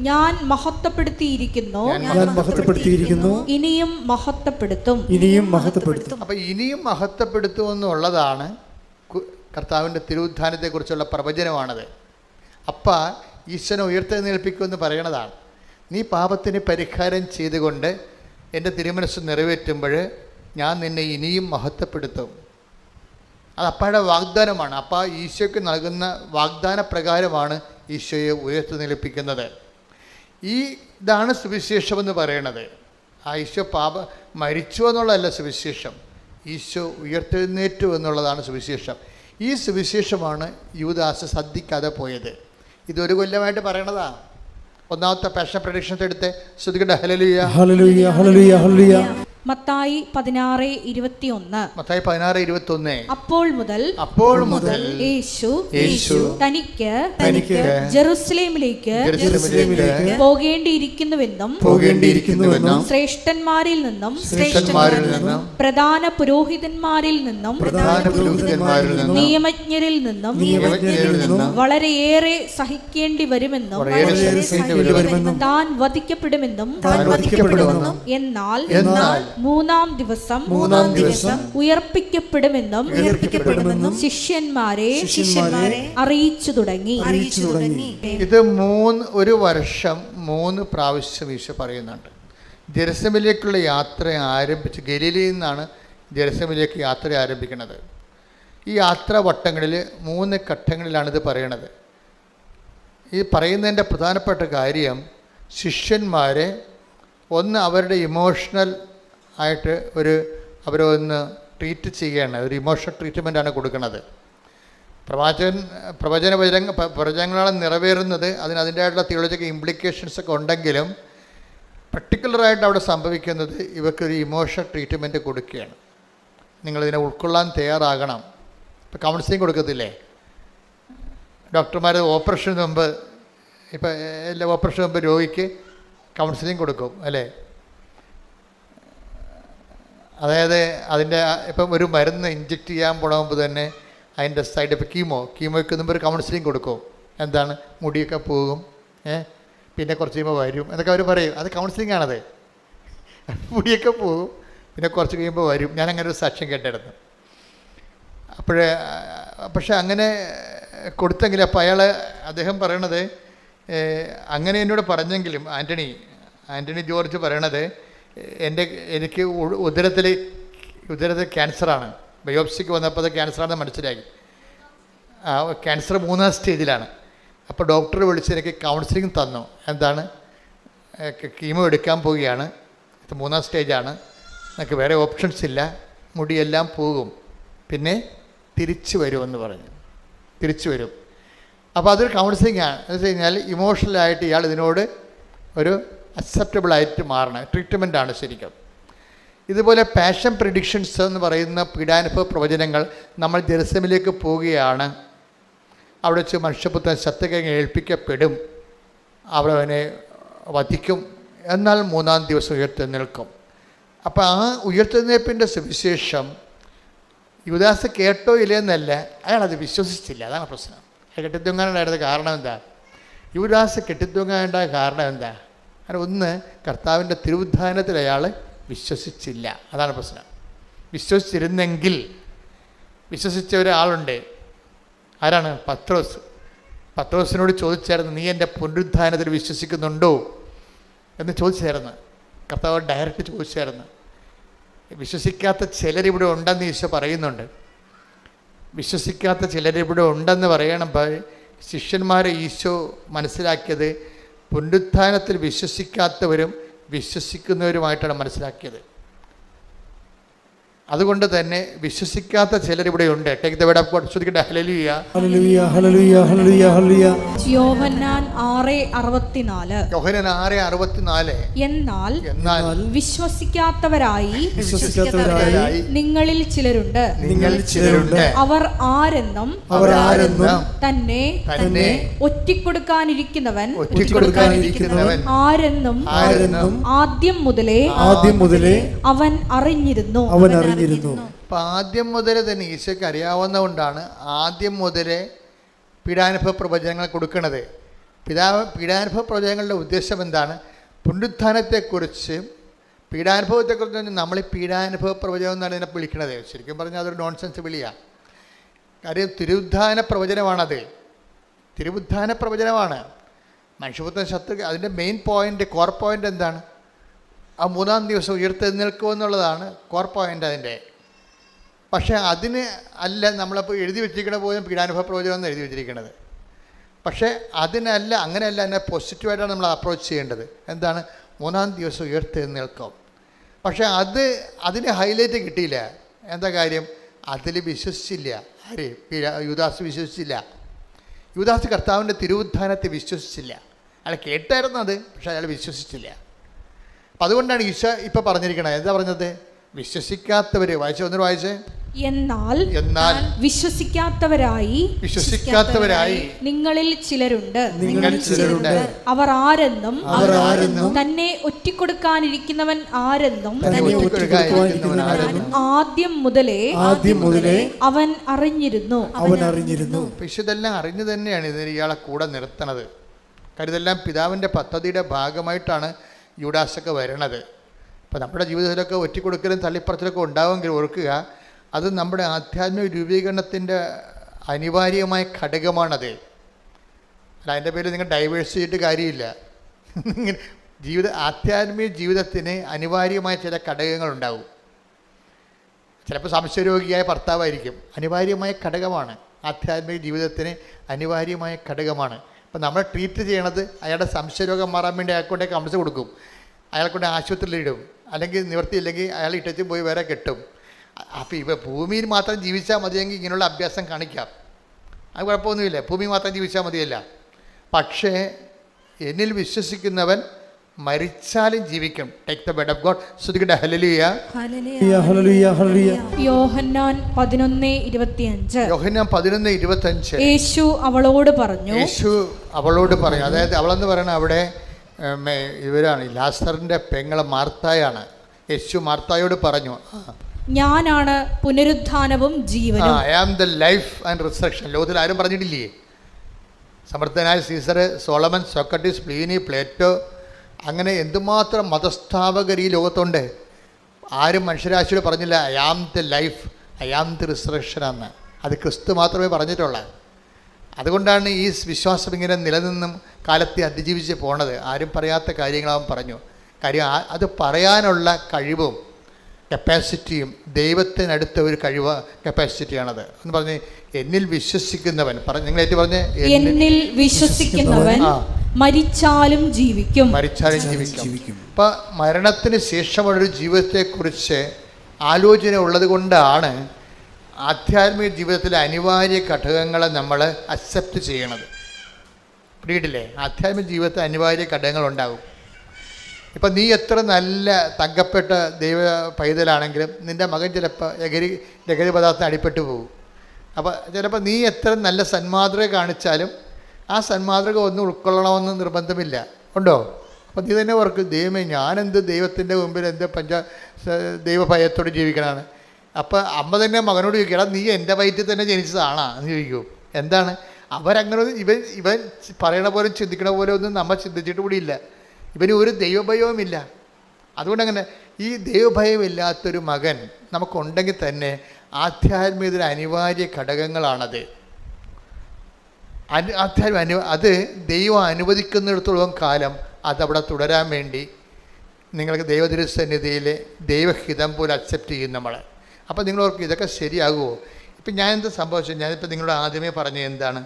ഞാൻ മഹത്വപ്പെടുത്തിയിരിക്കുന്നു, ഇനിയും മഹത്വപ്പെടുത്തും. അപ്പൊ ഇനിയും മഹത്വപ്പെടുത്തും എന്നുള്ളതാണ് കർത്താവിൻ്റെ തിരുവുത്ഥാനത്തെക്കുറിച്ചുള്ള പ്രവചനമാണത്. അപ്പ ഈശ്വരനെ ഉയർത്തെഴുന്നേൽപ്പിക്കുമെന്ന് പറയണതാണ്. നീ പാപത്തിന് പരിഹാരം ചെയ്തുകൊണ്ട് എൻ്റെ തിരുമനസ്സ് നിറവേറ്റുമ്പോൾ ഞാൻ നിന്നെ ഇനിയും മഹത്വപ്പെടുത്തും. അത് അപ്പയുടെ വാഗ്ദാനമാണ്. അപ്പ ഈശോയ്ക്ക് നൽകുന്ന വാഗ്ദാന പ്രകാരമാണ് ഈശോയെ ഉയർത്തെഴുന്നേൽപ്പിക്കുന്നത്. ഇതാണ് സുവിശേഷമെന്ന് പറയണത്. ആ ഈശോ മരിച്ചു എന്നുള്ളതല്ല സുവിശേഷം, ഈശോ ഉയർത്തെഴുന്നേറ്റു എന്നുള്ളതാണ് സുവിശേഷം. ഈ സുവിശേഷമാണ് യൂദാസ് ശ്രദ്ധിക്കാതെ പോയത്. ഇതൊരു കൊല്ലമായിട്ട് പറയണതാ. ഒന്നാമത്തെ പാഷൻ പ്രഡിക്ഷൻസ് എടുത്ത് ശ്രുതികട്ടെ ഹല്ലേലൂയ ഹല്ലേലൂയ ഹല്ലേലൂയ ഹല്ലേലൂയ. മത്തായി 16:21. അപ്പോൾ മുതൽ യേശു തനിക്ക് ജെറുസലേമിലേക്ക് പോകേണ്ടിയിരിക്കുന്നുവെന്നും ശ്രേഷ്ഠന്മാരിൽ നിന്നും പ്രധാന പുരോഹിതന്മാരിൽ നിന്നും നിയമജ്ഞരിൽ നിന്നും വളരെയേറെ സഹിക്കേണ്ടി വരുമെന്നും താൻ വധിക്കപ്പെടുമെന്നും എന്നാൽ മൂന്നാം ദിവസം ഉയർപ്പിക്കപ്പെടുമെന്നും ശിഷ്യന്മാരെ അറിയിച്ചു തുടങ്ങി. ഇത് ഒരു വർഷം 3 പ്രാവശ്യം ഈശോ പറയുന്നുണ്ട്. ജെറുസലേമിലേക്കുള്ള യാത്ര ആരംഭിച്ച് ഗലീലയിൽ നിന്നാണ് ജെറുസലേമിലേക്ക് യാത്ര ആരംഭിക്കുന്നത്. ഈ യാത്രാ വട്ടങ്ങളിൽ 3 ഘട്ടങ്ങളിലാണിത് പറയണത്. ഈ പറയുന്നതിൻ്റെ പ്രധാനപ്പെട്ട കാര്യം ശിഷ്യന്മാരെ ഒന്ന് അവരുടെ ഇമോഷണൽ ആയിട്ട് അവരെ ഒന്ന് ട്രീറ്റ് ചെയ്യുകയാണ്. ഒരു ഇമോഷണൽ ട്രീറ്റ്മെൻറ്റാണ് കൊടുക്കുന്നത്. പ്രവചനങ്ങളാണ് നിറവേറുന്നത്. അതിൻ്റെതായിട്ടുള്ള തിയോളജിക്കൽ ഇംപ്ലിക്കേഷൻസൊക്കെ ഉണ്ടെങ്കിലും പർട്ടിക്കുലറായിട്ട് അവിടെ സംഭവിക്കുന്നത് ഇവർക്കൊരു ഇമോഷണൽ ട്രീറ്റ്മെൻറ്റ് കൊടുക്കുകയാണ്. നിങ്ങളിതിനെ ഉൾക്കൊള്ളാൻ തയ്യാറാകണം. ഇപ്പോൾ കൗൺസിലിംഗ് കൊടുക്കത്തില്ലേ ഡോക്ടർമാർ? ഓപ്പറേഷന് മുമ്പ് എല്ലാ ഓപ്പറേഷന് മുമ്പ് രോഗിക്ക് കൗൺസിലിംഗ് കൊടുക്കും അല്ലേ? അതായത് അതിൻ്റെ ഇപ്പം ഒരു മരുന്ന് ഇഞ്ചെക്റ്റ് ചെയ്യാൻ പോണമുമ്പ് തന്നെ അതിൻ്റെ സൈഡ് എഫക്ട് കീമോയ്ക്ക് മുമ്പ് ഒരു കൗൺസിലിംഗ് കൊടുക്കും. എന്താണ്? മുടിയൊക്കെ പോകും, പിന്നെ കുറച്ച് കഴിയുമ്പോൾ വരും എന്നൊക്കെ അവർ പറയും. അത് കൗൺസിലിംഗ് ആണത്. മുടിയൊക്കെ പോകും, പിന്നെ കുറച്ച് കഴിയുമ്പോൾ വരും. ഞാനങ്ങനെ ഒരു സാക്ഷ്യം കേട്ടായിരുന്നു. പക്ഷേ അങ്ങനെ കൊടുത്തെങ്കിൽ അപ്പോൾ അദ്ദേഹം പറയണത് അങ്ങനെ എന്നോട് പറഞ്ഞെങ്കിലും ആൻ്റണി ജോർജ് പറയണത് എനിക്ക് ഉദരത്തിൽ ക്യാൻസറാണ്. ബയോപ്സിക്ക് വന്നപ്പോൾ അത് ക്യാൻസറാണെന്ന് മനസ്സിലാക്കി. ക്യാൻസർ 3ാം സ്റ്റേജിലാണ്. അപ്പോൾ ഡോക്ടർ വിളിച്ച് എനിക്ക് കൗൺസിലിംഗ് തന്നു. എന്താണ്? കീമോ എടുക്കാൻ പോവുകയാണ്, ഇത് 3ാം സ്റ്റേജാണ്, എനിക്ക് വേറെ ഓപ്ഷൻസ് ഇല്ല, മുടിയെല്ലാം പോകും, പിന്നെ തിരിച്ചു വരുമെന്ന് പറഞ്ഞു. തിരിച്ചു വരും. അപ്പോൾ അതൊരു കൗൺസിലിംഗ് ആണ്. എന്ന് വെച്ച് കഴിഞ്ഞാൽ ഇമോഷണലായിട്ട് ഇയാൾ ഇതിനോട് ഒരു അക്സെപ്റ്റബിളായിട്ട് മാറണം. ട്രീറ്റ്മെൻറ്റാണ് ശരിക്കും. ഇതുപോലെ പാഷൻ പ്രിഡിക്ഷൻസ് എന്ന് പറയുന്ന പീഡാനുഭവ പ്രവചനങ്ങൾ. നമ്മൾ ജെറുസലേമിലേക്ക് പോവുകയാണ്, അവിടെ വെച്ച് മനുഷ്യപുത്രൻ ശത്രുക്കളെ ഏൽപ്പിക്കപ്പെടും, അവനെ വധിക്കും, എന്നാൽ 3ാം ദിവസം ഉയർത്തെഴുന്നേൽക്കും. അപ്പോൾ ആ ഉയർത്തെഴുന്നേൽപ്പിൻ്റെ സുവിശേഷം യൂദാസ് കേട്ടോ ഇല്ലെന്നല്ല, അയാളത് വിശ്വസിച്ചില്ല. അതാണ് പ്രശ്നം. കെട്ടിത്തൂങ്ങാനുണ്ടായിരുന്ന കാരണം എന്താ? യൂദാസ് കെട്ടിത്തൂങ്ങാനുണ്ടായ കാരണം എന്താ? അങ്ങനെ ഒന്ന്, കർത്താവിൻ്റെ തിരുവുദ്ധാനത്തിൽ അയാൾ വിശ്വസിച്ചില്ല. അതാണ് പ്രശ്നം. വിശ്വസിച്ചിരുന്നെങ്കിൽ, വിശ്വസിച്ച ഒരാളുണ്ട്. ആരാണ്? പത്രോസിനോട് ചോദിച്ചായിരുന്നു, നീ എൻ്റെ പുനരുദ്ധാനത്തിൽ വിശ്വസിക്കുന്നുണ്ടോ എന്ന് ചോദിച്ചായിരുന്നു. കർത്താവ് ഡയറക്റ്റ് ചോദിച്ചായിരുന്നു. വിശ്വസിക്കാത്ത ചിലരിവിടെ ഉണ്ടെന്ന് ഈശോ പറയുന്നുണ്ട്. വിശ്വസിക്കാത്ത ചിലരിവിടെ ഉണ്ടെന്ന് പറയണപ്പോൾ ശിഷ്യന്മാരെ ഈശോ മനസ്സിലാക്കിയത് പുനരുത്ഥാനത്തിൽ വിശ്വസിക്കാത്തവരും വിശ്വസിക്കുന്നവരുമായിട്ടാണ് മനസ്സിലാക്കിയത്. അതുകൊണ്ട് തന്നെ വിശ്വസിക്കാത്ത ചിലരിവിടെ ഉണ്ട്. Take the word of God. ശ്രദ്ധിക്കട്ടെ. ഹല്ലേലൂയ ഹല്ലേലൂയ ഹല്ലേലൂയ ഹല്ലേലൂയ ഹല്ലേലൂയ. യോഹന്നാൻ 6:64. എന്നാൽ വിശ്വസിക്കാത്തവരായി നിങ്ങളിൽ ചിലരുണ്ട്. അവർ ആരെന്നും തന്നെ ഒറ്റിക്കൊടുക്കാനിരിക്കുന്നവൻ ആരെന്നും ആദ്യം മുതലേ അവൻ അറിഞ്ഞിരുന്നു. അപ്പം ആദ്യം മുതലേ തന്നെ ഈശോയ്ക്ക് അറിയാവുന്നതുകൊണ്ടാണ് ആദ്യം മുതലേ പീഡാനുഭവ പ്രവചനങ്ങൾ കൊടുക്കുന്നത്. പീഡാനുഭവ പ്രവചനങ്ങളുടെ ഉദ്ദേശം എന്താണ്? പുനരുത്ഥാനത്തെക്കുറിച്ച്, പീഡാനുഭവത്തെക്കുറിച്ച് നമ്മൾ ഈ പീഡാനുഭവ പ്രവചനം എന്നാണ് ഇതിനെ വിളിക്കുന്നത്. ശരിക്കും പറഞ്ഞാൽ അതൊരു നോൺസെൻസ് വിളിയാണ്. കാര്യം തിരുവുദ്ധാന പ്രവചനമാണത്. തിരുവുദ്ധാന പ്രവചനമാണ്. മനുഷ്യപുത്രൻ ശത്രു, അതിൻ്റെ മെയിൻ പോയിൻ്റ്, കോർ പോയിൻ്റ് എന്താണ്? ആ 3-ാം ദിവസം ഉയർത്തെഴുന്നേൽക്കുമെന്നുള്ളതാണ് കോർ പോയിൻ്റ് അതിൻ്റെ. പക്ഷേ അതിന് അല്ല നമ്മളിപ്പോൾ എഴുതി വെച്ചിരിക്കണ പോലും പീഡാനുഭവ പ്രവചനം എന്ന് എഴുതി വെച്ചിരിക്കുന്നത്. പക്ഷേ അതിനല്ല, അങ്ങനെയല്ല, അതിനെ പോസിറ്റീവായിട്ടാണ് നമ്മൾ അപ്രോച്ച് ചെയ്യേണ്ടത്. എന്താണ്? 3-ാം ദിവസം ഉയർത്തെഴുന്നേൽക്കും. പക്ഷേ അതിന് ഹൈലൈറ്റ് കിട്ടിയില്ല. എന്താ കാര്യം? അതിൽ വിശ്വസിച്ചില്ല. ആര്? യൂദാസ് വിശ്വസിച്ചില്ല. യൂദാസ് കർത്താവിൻ്റെ തിരുവുദ്ധാനത്തെ വിശ്വസിച്ചില്ല. അയാൾ കേട്ടായിരുന്നു അത്, പക്ഷേ അയാൾ വിശ്വസിച്ചില്ല. അപ്പം അതുകൊണ്ടാണ് ഈശോ ഇപ്പം പറഞ്ഞിരിക്കണത്. എന്താ പറഞ്ഞത്? വിശ്വസിക്കാത്തവർ, വായിച്ചേ, എന്നാൽ വിശ്വസിക്കാത്തവരായി നിങ്ങളിൽ ചിലരുണ്ട്. അവർ ആരെന്നും തന്നെ ഒറ്റിക്കൊടുക്കാനിരിക്കുന്നവൻ ആരെന്നും ആദ്യം മുതലേ അവൻ അറിഞ്ഞിരുന്നു. ഇതെല്ലാം അറിഞ്ഞു തന്നെയാണ് ഇതിന് ഇയാളെ കൂടെ നിർത്തണത്. കാര്യം ഇതെല്ലാം പിതാവിൻ്റെ പദ്ധതിയുടെ ഭാഗമായിട്ടാണ് യൂദാസൊക്കെ വരണത്. അപ്പോൾ നമ്മുടെ ജീവിതത്തിലൊക്കെ ഒറ്റിക്കൊടുക്കലും തള്ളിപ്പറച്ചിലൊക്കെ ഉണ്ടാവുമെങ്കിൽ ഓർക്കുക, അത് നമ്മുടെ ആധ്യാത്മിക രൂപീകരണത്തിൻ്റെ അനിവാര്യമായ ഘടകമാണത്. അല്ല, അതിൻ്റെ പേരിൽ നിങ്ങൾ ഡൈവേഴ്സ് ചെയ്തിട്ട് കാര്യമില്ല. ആധ്യാത്മിക ജീവിതത്തിന് അനിവാര്യമായ ചില ഘടകങ്ങളുണ്ടാവും. ചിലപ്പോൾ സംശയരോഗിയായ ഭർത്താവായിരിക്കും. അനിവാര്യമായ ഘടകമാണ്. ആധ്യാത്മിക ജീവിതത്തിന് അനിവാര്യമായ ഘടകമാണ്. അപ്പം നമ്മൾ ട്രീറ്റ് ചെയ്യണത് അയാളുടെ സംശയരോഗം മാറാൻ വേണ്ടി അയാൾക്കൊണ്ടേ കൗൺസിൽ കൊടുക്കും, അയാൾക്കൊണ്ട് ആശുപത്രിയിലിടും, അല്ലെങ്കിൽ നിവർത്തിയില്ലെങ്കിൽ അയാൾ ഇട്ടച്ച് പോയി വേറെ കെട്ടും. അപ്പോൾ ഭൂമിയിൽ മാത്രം ജീവിച്ചാൽ മതിയെങ്കിൽ ഇങ്ങനെയുള്ള അഭ്യാസം കാണിക്കാം, അത് കുഴപ്പമൊന്നുമില്ല. ഭൂമി മാത്രം ജീവിച്ചാൽ മതിയല്ല. പക്ഷേ എന്നിൽ വിശ്വസിക്കുന്നവൻ മരിച്ചാലും ജീവിക്കും. Take the word of God. ശ്രുതിക്കട്ടെ ഹല്ലേലൂയ. യോഹന്നാൻ 11:25. യേശു അവളോട് പറഞ്ഞു. അതായത് അവളെന്ന് പറയുന്നത് അവിടെ ഇവരാണ്, ലാസറിൻ്റെ പെങ്ങളെ മാർത്തായാണ്. യേശു മാർത്തായോട് പറഞ്ഞു, ഞാനാണ് പുനരുത്ഥാനവും ജീവനും. I am the life and resurrection. ലോകത്തിൽ ആരും പറഞ്ഞിട്ടില്ലേ? സമർത്ഥനായ Caesar, Solomon, Socrates, Pliny, Plato, അങ്ങനെ എന്തുമാത്രം മതസ്ഥാപകർ ഈ ലോകത്തുണ്ട്. ആരും മനുഷ്യരാശിയോട് പറഞ്ഞില്ല I am the life, I am the resurrection എന്ന്. അത് ക്രിസ്തു മാത്രമേ പറഞ്ഞിട്ടുള്ളൂ. അതുകൊണ്ടാണ് ഈ വിശ്വാസം ഇങ്ങനെ നിലനിന്നും കാലത്തെ അതിജീവിച്ച് പോണത്. ആരും പറയാത്ത കാര്യങ്ങളാവും പറഞ്ഞു. കാര്യം അത് പറയാനുള്ള കഴിവും കപ്പാസിറ്റിയും ദൈവത്തിനടുത്ത ഒരു കപ്പാസിറ്റിയാണത് എന്ന് പറഞ്ഞ് എന്നിൽ വിശ്വസിക്കുന്നവൻ നിങ്ങളേറ്റ് പറഞ്ഞ് എന്നിൽ വിശ്വസിക്കുന്നവൻ മരിച്ചാലും ജീവിക്കും. അപ്പം മരണത്തിന് ശേഷമുള്ളൊരു ജീവിതത്തെക്കുറിച്ച് ആലോചന ഉള്ളത് കൊണ്ടാണ് ആധ്യാത്മിക ജീവിതത്തിലെ അനിവാര്യ ഘടകങ്ങളെ നമ്മൾ അക്സെപ്റ്റ് ചെയ്യണത്. പിടിയിട്ടില്ലേ? ആധ്യാത്മിക ജീവിതത്തിൽ അനിവാര്യ ഘടകങ്ങളുണ്ടാകും. ഇപ്പം നീ എത്ര നല്ല തങ്കപ്പെട്ട ദൈവ പൈതലാണെങ്കിലും നിൻ്റെ മകൻ ചിലപ്പോൾ ലഹരി പദാർത്ഥം അടിപ്പെട്ടു പോകും. അപ്പോൾ ചിലപ്പോൾ നീ എത്ര നല്ല സന്മാതൃക കാണിച്ചാലും ആ സന്മാതൃക ഒന്നും ഉൾക്കൊള്ളണമെന്ന് നിർബന്ധമില്ല. ഉണ്ടോ? അപ്പോൾ നീ തന്നെ ഓർക്കും, ദൈവമേ ഞാനെന്ത് ദൈവത്തിൻ്റെ മുമ്പിൽ എന്ത് ദൈവഭയത്തോട് ജീവിക്കണമാണ്. അപ്പോൾ അമ്മ തന്നെ മകനോട് ചോദിക്കണം, നീ എൻ്റെ വയറ്റിൽ തന്നെ ജനിച്ചതാണോ എന്ന് ചോദിക്കും. എന്താണ് അവരങ്ങനെ ഇവൻ പറയണ പോലെ ചിന്തിക്കണ പോലെ ഒന്നും നമ്മൾ ചിന്തിച്ചിട്ട് കൂടിയില്ല. ഇവന് ഒരു ദൈവഭയവുമില്ല. അതുകൊണ്ടങ്ങനെ ഈ ദൈവഭയമില്ലാത്തൊരു മകൻ നമുക്കുണ്ടെങ്കിൽ തന്നെ ആധ്യാത്മികതയുടെ അനിവാര്യ ഘടകങ്ങളാണത്. അത് ദൈവം അനുവദിക്കുന്നിടത്തോളം കാലം അതവിടെ തുടരാൻ വേണ്ടി നിങ്ങൾക്ക് ദൈവതിരുസന്നിധിയിൽ ദൈവഹിതം പോലെ അക്സെപ്റ്റ് ചെയ്യും നമ്മൾ. അപ്പോൾ നിങ്ങളോർക്ക് ഇതൊക്കെ ശരിയാകുമോ? ഇപ്പം ഞാൻ എന്ത് സംഭവിച്ചത്? ഞാനിപ്പോൾ നിങ്ങളോട് ആദ്യമേ പറഞ്ഞത് എന്താണ്?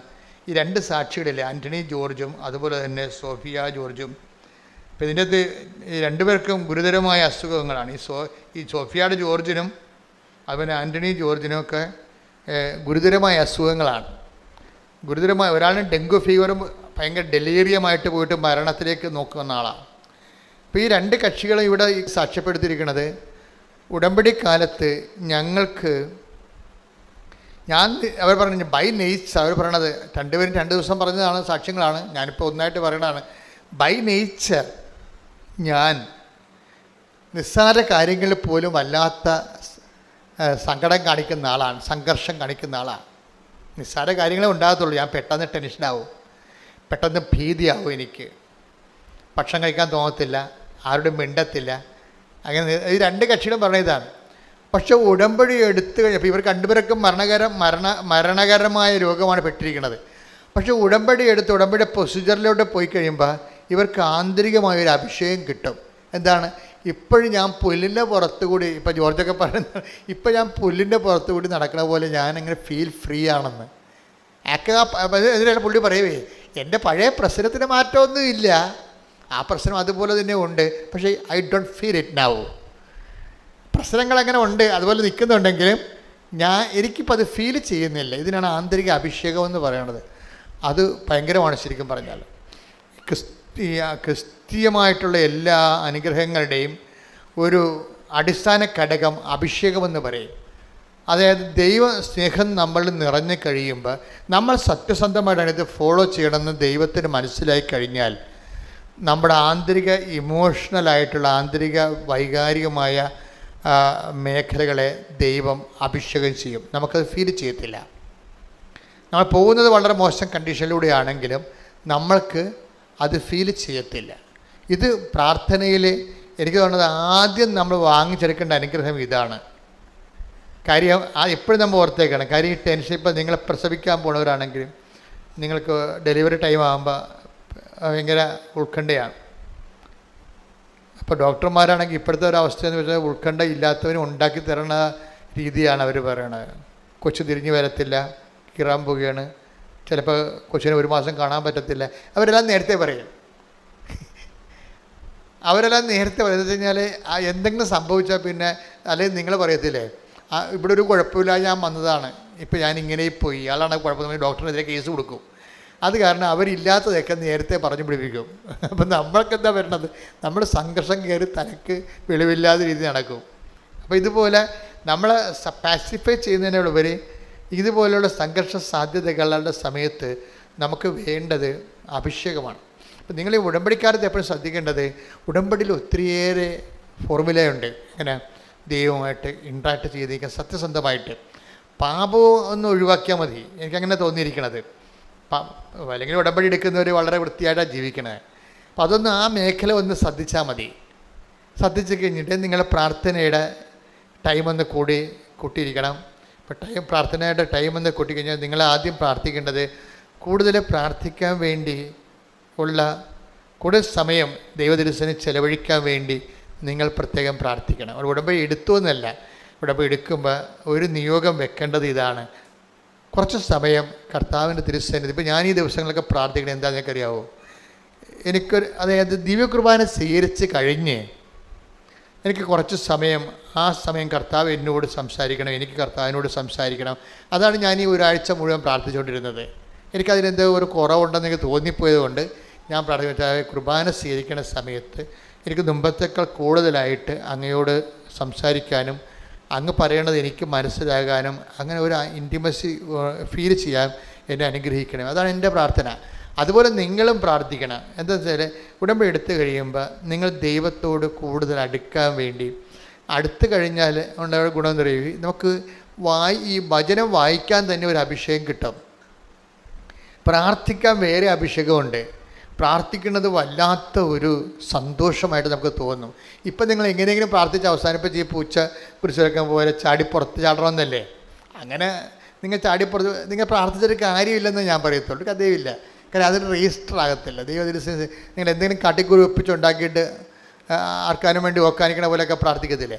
ഈ രണ്ട് സാക്ഷികളില്ലേ, ആൻ്റണി ജോർജും അതുപോലെ തന്നെ സോഫിയ ജോർജും. ഇപ്പം ഇതിൻ്റെ അകത്ത് ഈ രണ്ടുപേർക്കും ഗുരുതരമായ അസുഖങ്ങളാണ്. ഈ സോഫിയയുടെ ജോർജിനും അതുപോലെ ആൻ്റണി ജോർജിനുമൊക്കെ ഗുരുതരമായ അസുഖങ്ങളാണ്. ഒരാളിന് ഡെങ്കു ഫീവറും ഭയങ്കര ഡെലീറിയമായിട്ട് പോയിട്ട് മരണത്തിലേക്ക് നോക്കുന്ന ആളാണ്. അപ്പോൾ ഈ രണ്ട് കക്ഷികളും ഇവിടെ സാക്ഷ്യപ്പെടുത്തിയിരിക്കുന്നത് ഉടമ്പടി കാലത്ത് അവർ പറഞ്ഞു ബൈ നേച്ചർ. അവർ പറയണത് രണ്ടുപേരും 2 ദിവസം പറഞ്ഞതാണ്, സാക്ഷ്യങ്ങളാണ്. ഞാനിപ്പോൾ ഒന്നായിട്ട് പറയണതാണ്. ബൈ നേച്ചർ ഞാൻ നിസ്സാര കാര്യങ്ങളിൽ പോലും വല്ലാത്ത സങ്കടം കാണിക്കുന്ന ആളാണ്, സംഘർഷം കാണിക്കുന്ന ആളാണ്. നിസ്സാര കാര്യങ്ങളെ ഉണ്ടാകത്തുള്ളൂ. ഞാൻ പെട്ടെന്ന് ടെൻഷനാവും, പെട്ടെന്ന് ഭീതിയാവും, എനിക്ക് ഭക്ഷണം കഴിക്കാൻ തോന്നത്തില്ല, ആരോടും മിണ്ടത്തില്ല. അങ്ങനെ ഈ രണ്ട് കക്ഷികളും പറഞ്ഞതാണ്. പക്ഷെ ഉടമ്പടി എടുത്തു കഴിഞ്ഞപ്പോൾ ഇവർ രണ്ടുപേർക്കും മരണകരമായ രോഗമാണ് പെട്ടിരിക്കുന്നത്. പക്ഷെ ഉടമ്പടി എടുത്ത് ഉടമ്പടി പ്രൊസീജിയറിലോട്ട് പോയി കഴിയുമ്പോൾ ഇവർക്ക് ആന്തരികമായൊരു അഭിഷേകം കിട്ടും. എന്താണ്? ഇപ്പോഴും ഞാൻ പുല്ലിൻ്റെ പുറത്തുകൂടി, ഇപ്പം ജോർജൊക്കെ പറയുന്നത്, ഇപ്പം ഞാൻ പുല്ലിൻ്റെ പുറത്തുകൂടി നടക്കണ പോലെ ഞാനങ്ങനെ ഫീൽ ഫ്രീ ആണെന്ന്. എന്നിട്ട് പുള്ളി പറയുവേ, എൻ്റെ പഴയ പ്രശ്നത്തിന് മാറ്റമൊന്നും ഇല്ല, ആ പ്രശ്നം അതുപോലെ തന്നെ ഉണ്ട്, പക്ഷേ I don't feel it now. പ്രശ്നങ്ങളങ്ങനെ ഉണ്ട്, അതുപോലെ നിൽക്കുന്നുണ്ടെങ്കിലും എനിക്കിപ്പോൾ അത് ഫീൽ ചെയ്യുന്നില്ല. ഇതിനാണ് ആന്തരിക അഭിഷേകം എന്ന് പറയുന്നത്. അത് ഭയങ്കരമാണ് ശരിക്കും പറഞ്ഞാൽ. ക്രിസ്തീയമായിട്ടുള്ള എല്ലാ അനുഗ്രഹങ്ങളുടെയും ഒരു അടിസ്ഥാന ഘടകം അഭിഷേകമെന്ന് പറയും. അതായത് ദൈവ സ്നേഹം നമ്മൾ നിറഞ്ഞു കഴിയുമ്പോൾ നമ്മൾ സത്യസന്ധമായിട്ടാണ് ഇത് ഫോളോ ചെയ്യണമെന്ന് ദൈവത്തിന് മനസ്സിലായി കഴിഞ്ഞാൽ നമ്മുടെ ആന്തരിക ഇമോഷണലായിട്ടുള്ള ആന്തരിക വൈകാരികമായ മേഖലകളെ ദൈവം അഭിഷേകം ചെയ്യും. നമുക്കത് ഫീൽ ചെയ്യത്തില്ല. നമ്മൾ പോകുന്നത് വളരെ മോശം കണ്ടീഷനിലൂടെയാണെങ്കിലും നമ്മൾക്ക് അത് ഫീൽ ചെയ്യത്തില്ല. ഇത് പ്രാർത്ഥനയിൽ എനിക്ക് തോന്നുന്നത് ആദ്യം നമ്മൾ വാങ്ങിച്ചെടുക്കേണ്ട അനുഗ്രഹം ഇതാണ്. കാര്യം എപ്പോഴും നമ്മൾ ഓർത്തേക്കണം. കാര്യം ഈ ടെൻഷൻ, ഇപ്പോൾ നിങ്ങൾ പ്രസവിക്കാൻ പോണവരാണെങ്കിലും നിങ്ങൾക്ക് ഡെലിവറി ടൈം ആകുമ്പോൾ ഭയങ്കര ഉത്കണ്ഠയാണ്. അപ്പോൾ ഡോക്ടർമാരാണെങ്കിൽ ഇപ്പോഴത്തെ ഒരു അവസ്ഥയെന്ന് വെച്ചാൽ ഉത്കണ്ഠ ഇല്ലാത്തവനും ഉണ്ടാക്കി തരുന്ന രീതിയാണ് അവർ പറയണത്. കൊച്ചു തിരിഞ്ഞു വരത്തില്ല, കീറാൻ പോവുകയാണ്, ചിലപ്പോൾ കൊച്ചിനെ 1 മാസം കാണാൻ പറ്റത്തില്ല. അവരെല്ലാം നേരത്തെ പറയും. അവരെല്ലാം നേരത്തെ പറയുന്നത് വെച്ച് കഴിഞ്ഞാൽ എന്തെങ്കിലും സംഭവിച്ചാൽ പിന്നെ, അല്ലെങ്കിൽ നിങ്ങൾ പറയത്തില്ലേ, ഇവിടെ ഒരു കുഴപ്പമില്ല, ഞാൻ വന്നതാണ്, ഇപ്പോൾ ഞാൻ ഇങ്ങനെ പോയി, ഇയാളാണ് കുഴപ്പം, ഡോക്ടറിനെതിരെ കേസ് കൊടുക്കും. അത് കാരണം അവരില്ലാത്തതൊക്കെ നേരത്തെ പറഞ്ഞു പിടിപ്പിക്കും. അപ്പം നമ്മൾക്കെന്താ വരണത്? നമ്മൾ സംഘർഷം കയറി തലക്ക് വെളിവില്ലാത്ത രീതി നടക്കും. അപ്പോൾ ഇതുപോലെ നമ്മളെ പാസിഫൈ ചെയ്യുന്നതിനുപരി ഇതുപോലെയുള്ള സംഘർഷ സാധ്യതകളുടെ സമയത്ത് നമുക്ക് വേണ്ടത് അഭിഷേകമാണ്. അപ്പം നിങ്ങൾ ഈ ഉടമ്പടിക്കാരത്തെ എപ്പോഴും ശ്രദ്ധിക്കേണ്ടത്, ഉടമ്പടിയിൽ ഒത്തിരിയേറെ ഫോർമുലയുണ്ട്. ഇങ്ങനെ ദൈവമായിട്ട് ഇൻട്രാക്ട് ചെയ്തിരിക്കാൻ സത്യസന്ധമായിട്ട്. പാപവും ഒന്ന് ഒഴിവാക്കിയാൽ മതി, എനിക്കങ്ങനെ തോന്നിയിരിക്കണത്. അല്ലെങ്കിൽ ഉടമ്പടി എടുക്കുന്നവർ വളരെ വൃത്തിയായിട്ടാണ് ജീവിക്കണത്. അപ്പോൾ അതൊന്ന് ആ മേഖല ഒന്ന് ശ്രദ്ധിച്ചാൽ മതി. ശ്രദ്ധിച്ച് കഴിഞ്ഞിട്ട് നിങ്ങളുടെ പ്രാർത്ഥനയുടെ ടൈം ഒന്ന് കൂട്ടിയിരിക്കണം. ഇപ്പോൾ പ്രാർത്ഥനയുടെ ടൈം ഒന്ന് കൂട്ടിക്കഴിഞ്ഞാൽ നിങ്ങൾ ആദ്യം പ്രാർത്ഥിക്കേണ്ടത് കൂടുതൽ പ്രാർത്ഥിക്കാൻ വേണ്ടി കൂടുതൽ സമയം ദൈവദിവസത്തിന് ചെലവഴിക്കാൻ വേണ്ടി നിങ്ങൾ പ്രത്യേകം പ്രാർത്ഥിക്കണം. ഉടമ്പടി എടുത്തു എന്നല്ല, ഉടമ്പടി എടുക്കുമ്പോൾ ഒരു നിയോഗം വെക്കേണ്ടത് ഇതാണ്: കുറച്ച് സമയം കർത്താവിൻ്റെ തിരുസന്നിധി. ഇപ്പോൾ ഞാൻ ഈ ദിവസങ്ങളൊക്കെ പ്രാർത്ഥിക്കണം എന്താണെന്ന് എനിക്കറിയാവോ? അതായത് ദിവ്യകുർബാന സ്വീകരിച്ച് കഴിഞ്ഞ് എനിക്ക് കുറച്ച് സമയം, ആ സമയം കർത്താവ് എന്നോട് സംസാരിക്കണം, എനിക്ക് കർത്താവിനോട് സംസാരിക്കണം. അതാണ് ഞാൻ ഈ ഒരാഴ്ച മുഴുവൻ പ്രാർത്ഥിച്ചുകൊണ്ടിരുന്നത്. എനിക്കതിനെന്തോ ഒരു കുറവുണ്ടെന്ന് എനിക്ക് തോന്നിപ്പോയത് കൊണ്ട് ഞാൻ പ്രാർത്ഥിക്കുന്നത്, കുർബാന സ്വീകരിക്കുന്ന സമയത്ത് എനിക്ക് മുമ്പത്തേക്കാൾ കൂടുതലായിട്ട് അങ്ങയോട് സംസാരിക്കാനും അങ്ങ് പറയണത് എനിക്ക് മനസ്സിലാകാനും അങ്ങനെ ഒരു ഇൻറ്റിമസി ഫീൽ ചെയ്യാൻ എന്നെ അനുഗ്രഹിക്കണം. അതാണ് എൻ്റെ പ്രാർത്ഥന. അതുപോലെ നിങ്ങളും പ്രാർത്ഥിക്കണം. എന്താ വെച്ചാൽ ഉടമ്പടി എടുത്തു കഴിയുമ്പോൾ നിങ്ങൾ ദൈവത്തോട് കൂടുതൽ അടുക്കാൻ വേണ്ടി, അടുത്ത് കഴിഞ്ഞാൽ ഉണ്ടായ ഗുണം എന്ന് പറയുക, നമുക്ക് ഈ വചനം വായിക്കാൻ തന്നെ ഒരു അഭിഷേകം കിട്ടും. പ്രാർത്ഥിക്കാൻ വേറെ അഭിഷേകമുണ്ട്. പ്രാർത്ഥിക്കുന്നത് വല്ലാത്ത ഒരു സന്തോഷമായിട്ട് നമുക്ക് തോന്നും. ഇപ്പം നിങ്ങൾ എങ്ങനെയെങ്കിലും പ്രാർത്ഥിച്ച് അവസാനിപ്പിച്ച് ഈ പൂച്ച കുരിശിറക്കാൻ പോലെ ചാടിപ്പുറത്ത് ചാടണമെന്നല്ലേ? അങ്ങനെ നിങ്ങൾ ചാടിപ്പുറത്ത് നിങ്ങൾ പ്രാർത്ഥിച്ചിട്ട് കാര്യമില്ലെന്ന് ഞാൻ പറയത്തുള്ളൂ. കഥയില്ല. കാരണം അതിന് രജിസ്റ്റർ ആകത്തില്ല. ദൈവദിവസം നിങ്ങൾ എന്തെങ്കിലും കാട്ടിക്കുറി ഒപ്പിച്ചുണ്ടാക്കിയിട്ട് ആർക്കാനും വേണ്ടി ഓക്കാനിക്കണ പോലെയൊക്കെ പ്രാർത്ഥിക്കത്തില്ലേ?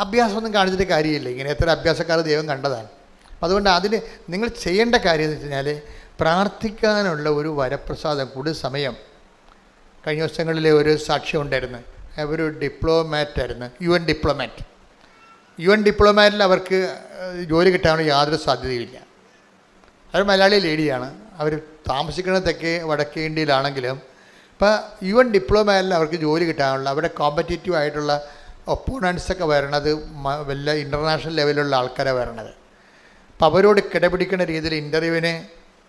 അഭ്യാസമൊന്നും കാണിച്ചിട്ട് കാര്യമില്ല. ഇങ്ങനെ എത്ര അഭ്യാസക്കാർ ദൈവം കണ്ടതാണ്. അതുകൊണ്ട് അതിന് നിങ്ങൾ ചെയ്യേണ്ട കാര്യം എന്ന് വെച്ച് കഴിഞ്ഞാൽ പ്രാർത്ഥിക്കാനുള്ള ഒരു വരപ്രസാദം, കൂടുതൽ സമയം. കഴിഞ്ഞ ദിവസങ്ങളിലെ ഒരു സാക്ഷ്യം ഉണ്ടായിരുന്നു. ഒരു ഡിപ്ലോമാറ്റായിരുന്നു, UN ഡിപ്ലോമാറ്റ്. UN ഡിപ്ലോമാറ്റിൽ അവർക്ക് ജോലി കിട്ടാനുള്ള യാതൊരു സാധ്യതയുമില്ല. അവർ മലയാളി ലേഡിയാണ്. അവർ താമസിക്കുന്നത് വടക്കേ ഇന്ത്യയിലാണെങ്കിലും ഇപ്പോൾ UN ഡിപ്ലോമാറ്റിൽ അവർക്ക് ജോലി കിട്ടാനുള്ള, അവരുടെ കോമ്പറ്റേറ്റീവ് ആയിട്ടുള്ള ഒപ്പോണൻസൊക്കെ വരണത് വല്ല ഇൻ്റർനാഷണൽ ലെവലിലുള്ള ആൾക്കാരാണ് വരണത്. അപ്പോൾ അവരോട് കിടപിടിക്കുന്ന രീതിയിൽ ഇൻ്റർവ്യൂവിനെ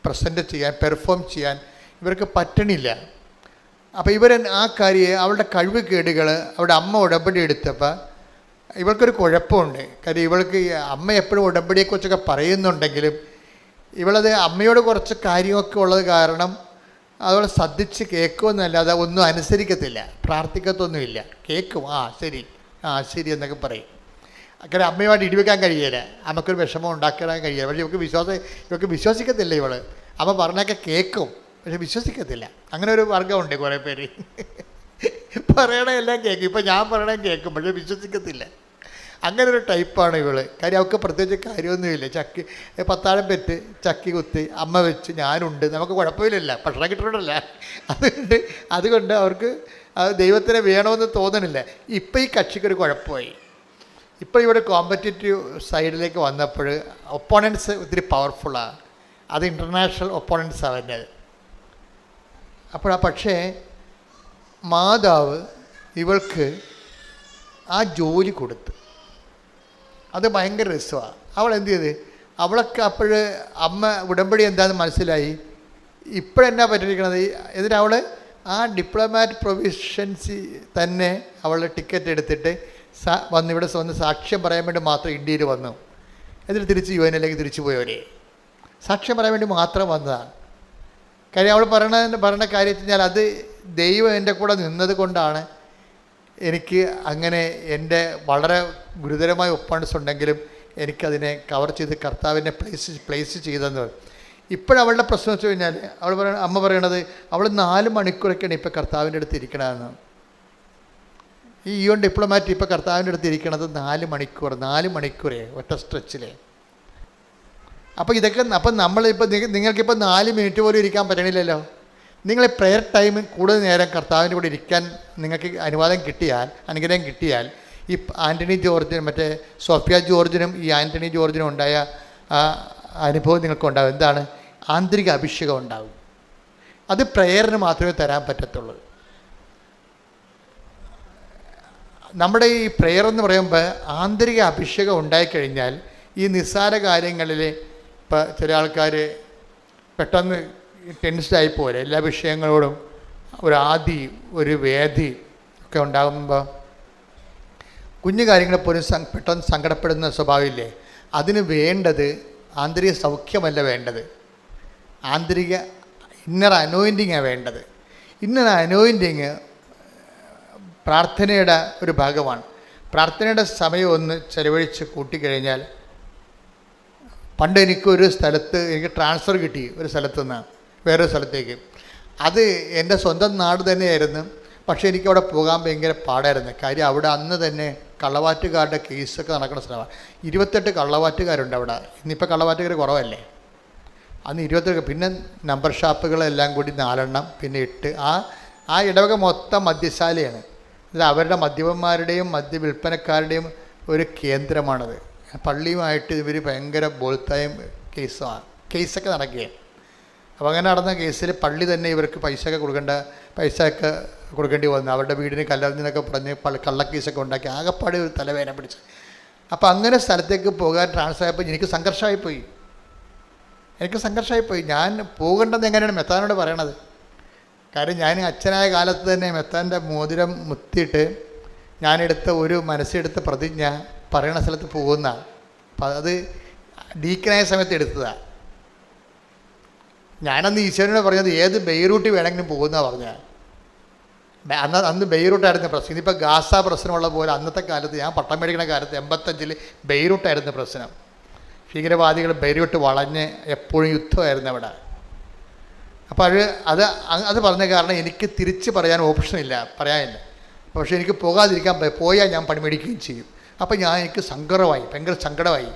പ്രസൻറ്റ് ചെയ്യാൻ, പെർഫോം ചെയ്യാൻ ഇവർക്ക് പറ്റണില്ല. അപ്പോൾ ആ കാര്യം, അവളുടെ കഴിവ് കേടുകൾ അവളുടെ അമ്മ ഉടമ്പടി എടുത്തപ്പോൾ ഇവൾക്കൊരു കുഴപ്പമുണ്ട്. കാര്യം ഇവൾക്ക് അമ്മ എപ്പോഴും ഉടമ്പടിയെക്കുറിച്ചൊക്കെ പറയുന്നുണ്ടെങ്കിലും ഇവളത് അമ്മയോട് കുറച്ച് കാര്യമൊക്കെ ഉള്ളത് കാരണം അവൾ ശ്രദ്ധിച്ച് കേൾക്കുമെന്നല്ലാതെ ഒന്നും അനുസരിക്കത്തില്ല, പ്രാർത്ഥിക്കത്തൊന്നുമില്ല. കേൾക്കും, ശരി ശരി എന്നൊക്കെ പറയും. അങ്ങനെ അമ്മയുമായിട്ട് ഇടിവെക്കാൻ കഴിയില്ല, അമ്മക്കൊരു വിഷമം ഉണ്ടാക്കാൻ കഴിയില്ല. പക്ഷേ ഇവർക്ക് വിശ്വസിക്കത്തില്ല. അമ്മ പറഞ്ഞൊക്കെ കേൾക്കും, പക്ഷെ വിശ്വസിക്കത്തില്ല. അങ്ങനെ ഒരു വർഗ്ഗമുണ്ട് കുറേ പേര്. പറയണമെല്ലാം കേൾക്കും, ഇപ്പം ഞാൻ പറയണേ കേൾക്കും, പക്ഷെ വിശ്വസിക്കത്തില്ല. അങ്ങനെ ഒരു ടൈപ്പാണ് കാര്യം അവൾക്ക് പ്രത്യേകിച്ച് കാര്യമൊന്നുമില്ല. പത്താഴം പെറ്റ് ചക്കി കുത്തി അമ്മ വെച്ച് ഞാനുണ്ട്, നമുക്ക് കുഴപ്പമില്ലല്ല, ഭക്ഷണം കിട്ടണമല്ല. അതുകൊണ്ട് അവർക്ക് ദൈവത്തിനെ വേണമെന്ന് തോന്നണില്ല. ഇപ്പം ഈ കക്ഷിക്കൊരു കുഴപ്പമായി. ഇപ്പോൾ ഇവിടെ കോമ്പറ്റേറ്റീവ് സൈഡിലേക്ക് വന്നപ്പോൾ ഒപ്പോണൻസ് ഒത്തിരി പവർഫുള്ളാണ്. അത് ഇൻ്റർനാഷണൽ ഒപ്പോണൻസാണ് വരുന്നത്. പക്ഷേ മാതാവ് ഇവൾക്ക് ആ ജോലി കൊടുത്ത്, അത് ഭയങ്കര രസമാണ്. അവൾ എന്ത് ചെയ്ത്, അവളൊക്കെ അപ്പോൾ അമ്മ ഉടമ്പടി എന്താണെന്ന് മനസ്സിലായി. ഇപ്പോഴെന്നാ പറ്റിയിരിക്കണത്, എന്നിട്ട് ആ ഡിപ്ലോമാറ്റ് പ്രൊവിഷൻസി തന്നെ അവൾ ടിക്കറ്റ് എടുത്തിട്ട് ഇവിടെ വന്ന് സാക്ഷ്യം പറയാൻ വേണ്ടി മാത്രം ഇന്ത്യയിൽ വന്നു. എന്നിട്ട് തിരിച്ച് യുഎന്നിലേക്ക് തിരിച്ചു പോയവരെ സാക്ഷ്യം പറയാൻ വേണ്ടി മാത്രം വന്നതാണ്. കാര്യം അവൾ പറയുന്ന കാര്യം വെച്ച് കഴിഞ്ഞാൽ അത് ദൈവം എൻ്റെ കൂടെ നിന്നത് കൊണ്ടാണ് എനിക്ക് അങ്ങനെ എൻ്റെ വളരെ ഗുരുതരമായ ഒപ്പണൻസ് ഉണ്ടെങ്കിലും എനിക്കതിനെ കവർ ചെയ്ത് കർത്താവിനെ പ്ലേസ് ചെയ്തെന്ന്. ഇപ്പോഴവളുടെ പ്രശ്നം വെച്ച് കഴിഞ്ഞാൽ അമ്മ പറയണത് അവൾ 4 മണിക്കൂറൊക്കെയാണ് ഇപ്പോൾ കർത്താവിൻ്റെ അടുത്ത് ഇരിക്കണമെന്ന്. ഈ യുഎൻ ഡിപ്ലോമാറ്റ് ഇപ്പോൾ കർത്താവിൻ്റെ അടുത്ത് ഇരിക്കണത് 4 മണിക്കൂറേ ഒറ്റ സ്ട്രെച്ചിലേ. അപ്പോൾ നമ്മളിപ്പോൾ നിങ്ങൾക്കിപ്പോൾ 4 മിനിറ്റ് പോലും ഇരിക്കാൻ പറ്റണില്ലല്ലോ. നിങ്ങൾ പ്രെയർ ടൈം കൂടുതൽ നേരം കർത്താവിൻ്റെ കൂടെ ഇരിക്കാൻ നിങ്ങൾക്ക് അനുഗ്രഹം കിട്ടിയാൽ ഈ ആൻ്റണി ജോർജിനും മറ്റേ സോഫിയ ജോർജിനും ഈ ആൻ്റണി ജോർജിനും ഉണ്ടായ അനുഭവം നിങ്ങൾക്കുണ്ടാകും. എന്താണ്? ആന്തരിക അഭിഷേകം ഉണ്ടാകും. അത് പ്രെയറിന് മാത്രമേ തരാൻ പറ്റത്തുള്ളൂ. നമ്മുടെ ഈ പ്രെയർ എന്ന് പറയുമ്പോൾ ആന്തരിക അഭിഷേകം ഉണ്ടായിക്കഴിഞ്ഞാൽ ഈ നിസ്സാര കാര്യങ്ങളിൽ ഇപ്പോൾ ചില ആൾക്കാർ പെട്ടെന്ന് ടെൻസ്ഡായി പോലെ എല്ലാ വിഷയങ്ങളോടും ഒരു വേദി ഒക്കെ ഉണ്ടാകുമ്പോൾ കുഞ്ഞു കാര്യങ്ങളെ പോലും പെട്ടെന്ന് സങ്കടപ്പെടുന്ന സ്വഭാവമില്ലേ? അതിന് വേണ്ടത് ആന്തരിക സൗഖ്യമല്ല വേണ്ടത്, ആന്തരിക ഇന്നർ അനോയിൻറ്റിങ്ങാണ് വേണ്ടത്. ഇന്നർ അനോയിൻറ്റിങ് പ്രാർത്ഥനയുടെ ഒരു ഭാഗമാണ്. പ്രാർത്ഥനയുടെ സമയം ഒന്ന് ചെലവഴിച്ച് കൂട്ടിക്കഴിഞ്ഞാൽ, പണ്ട് എനിക്കൊരു സ്ഥലത്ത് എനിക്ക് ട്രാൻസ്ഫർ കിട്ടി, ഒരു സ്ഥലത്തു നിന്ന് വേറൊരു സ്ഥലത്തേക്ക്. അത് എൻ്റെ സ്വന്തം നാട് തന്നെയായിരുന്നു, പക്ഷേ എനിക്കവിടെ പോകാൻ ഭയങ്കര പാടായിരുന്നു. കാര്യം അവിടെ അന്ന് തന്നെ കള്ളവാറ്റുകാരുടെ കേസൊക്കെ നടക്കുന്ന സ്ഥലമാണ്. 28 കള്ളവാറ്റുകാരുണ്ട് അവിടെ. ഇന്നിപ്പോൾ കള്ളവാറ്റുകാർ കുറവല്ലേ, അന്ന് 28. പിന്നെ നമ്പർ ഷാപ്പുകളെല്ലാം കൂടി 4 പിന്നെ 8. ആ ഇടവക മൊത്തം മദ്യശാലയാണ്. ഇത് അവരുടെ മദ്യപന്മാരുടെയും മദ്യവിൽപ്പനക്കാരുടെയും ഒരു കേന്ദ്രമാണത്. പള്ളിയുമായിട്ട് ഇവർ ഭയങ്കര ബോൾത്തായും കേസൊക്കെ നടക്കുകയാണ്. അപ്പോൾ അങ്ങനെ നടന്ന കേസിൽ പള്ളി തന്നെ ഇവർക്ക് പൈസയൊക്കെ കൊടുക്കേണ്ടി വന്നു. അവരുടെ വീടിന് കല്ലെറിഞ്ഞെന്നൊക്കെ പറഞ്ഞ് കള്ളക്കേസൊക്കെ ഉണ്ടാക്കി ആകെപ്പാടെ ഒരു തലവേദന പിടിച്ച്. അപ്പോൾ അങ്ങനെ സ്ഥലത്തേക്ക് പോകാൻ ട്രാൻസ്ഫർ ആയപ്പോൾ എനിക്ക് സംഘർഷമായിപ്പോയി. ഞാൻ പോകേണ്ടത് എങ്ങനെയാണ് മെത്താനോട് പറയണത്. കാര്യം ഞാൻ അച്ഛനായ കാലത്ത് തന്നെ മെത്താൻ്റെ മോതിരം മുത്തിയിട്ട് ഞാനെടുത്ത മനസ്സെടുത്ത പ്രതിജ്ഞ പറയണ സ്ഥലത്ത് പോകുന്ന. അപ്പം അത് ഡീക്കനായ സമയത്ത് എടുത്തതാണ്. ഞാനന്ന് ഈശ്വരനോട് പറഞ്ഞത് ഏത് ബെയ്റൂട്ടിൽ വേണമെങ്കിലും പോകുന്നതാണ് പറഞ്ഞത്. അന്ന് ബെയ്റൂട്ടായിരുന്നു പ്രശ്നം. ഇതിപ്പോൾ ഗാസ പ്രശ്നമുള്ള പോലെ അന്നത്തെ കാലത്ത് ഞാൻ പട്ടം മേടിക്കുന്ന കാലത്ത് 85 ബെയ്റൂട്ടായിരുന്നു പ്രശ്നം. ഭീകരവാദികൾ ബെയ്റൂട്ട് വളഞ്ഞ് എപ്പോഴും യുദ്ധമായിരുന്നു അവിടെ. അപ്പോൾ അത് പറഞ്ഞ കാരണം എനിക്ക് തിരിച്ച് പറയാൻ ഓപ്ഷനില്ല, പറയാനില്ല. പക്ഷേ എനിക്ക് പോയാൽ ഞാൻ പണി മേടിക്കുകയും ചെയ്യും. അപ്പോൾ എനിക്ക് ഭയങ്കര സങ്കടമായി.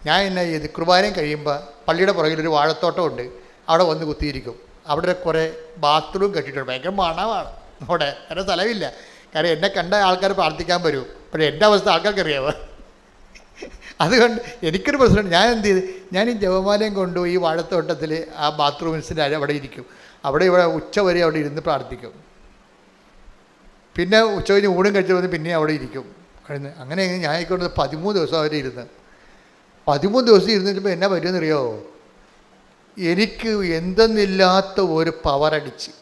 ഞാൻ എന്നെ ചെയ്ത് കുർബാനയും കഴിയുമ്പോൾ പള്ളിയുടെ പുറകിലൊരു വാഴത്തോട്ടമുണ്ട്, അവിടെ വന്ന് കുത്തിയിരിക്കും. അവിടെ കുറേ ബാത്റൂം കെട്ടിയിട്ടുണ്ട്. ഭയങ്കര മണമാണ് അവിടെ, വേറെ സ്ഥലമില്ല. കാരണം എന്നെ കണ്ട ആൾക്കാർ പ്രാർത്ഥിക്കാൻ വരും, പക്ഷേ എൻ്റെ അവസ്ഥ ആൾക്കാർക്കറിയാമോ. അതുകൊണ്ട് എനിക്കൊരു പ്രശ്നം. ഞാൻ എന്ത് ചെയ്ത്, ഞാൻ ഈ ജപമാലയും കൊണ്ടുപോയി ഈ വാഴത്തോട്ടത്തിൽ ആ ബാത്റൂംസിൻ്റെ അവിടെ ഇരിക്കും. ഇവിടെ ഉച്ച വരെ അവിടെ ഇരുന്ന് പ്രാർത്ഥിക്കും. പിന്നെ ഉച്ച കഴിഞ്ഞ് ഊണും കഴിച്ചു വന്ന് പിന്നെ അവിടെ ഇരിക്കും. അങ്ങനെ ഞാൻ ആയിക്കൊണ്ട് 13 ദിവസം അവർ ഇരുന്ന് 13 ദിവസം ഇരുന്നിട്ടപ്പോൾ എന്നാ പറ്റുമെന്നറിയോ, എനിക്ക് എന്തെന്നില്ലാത്ത ഒരു പവറടിച്ച്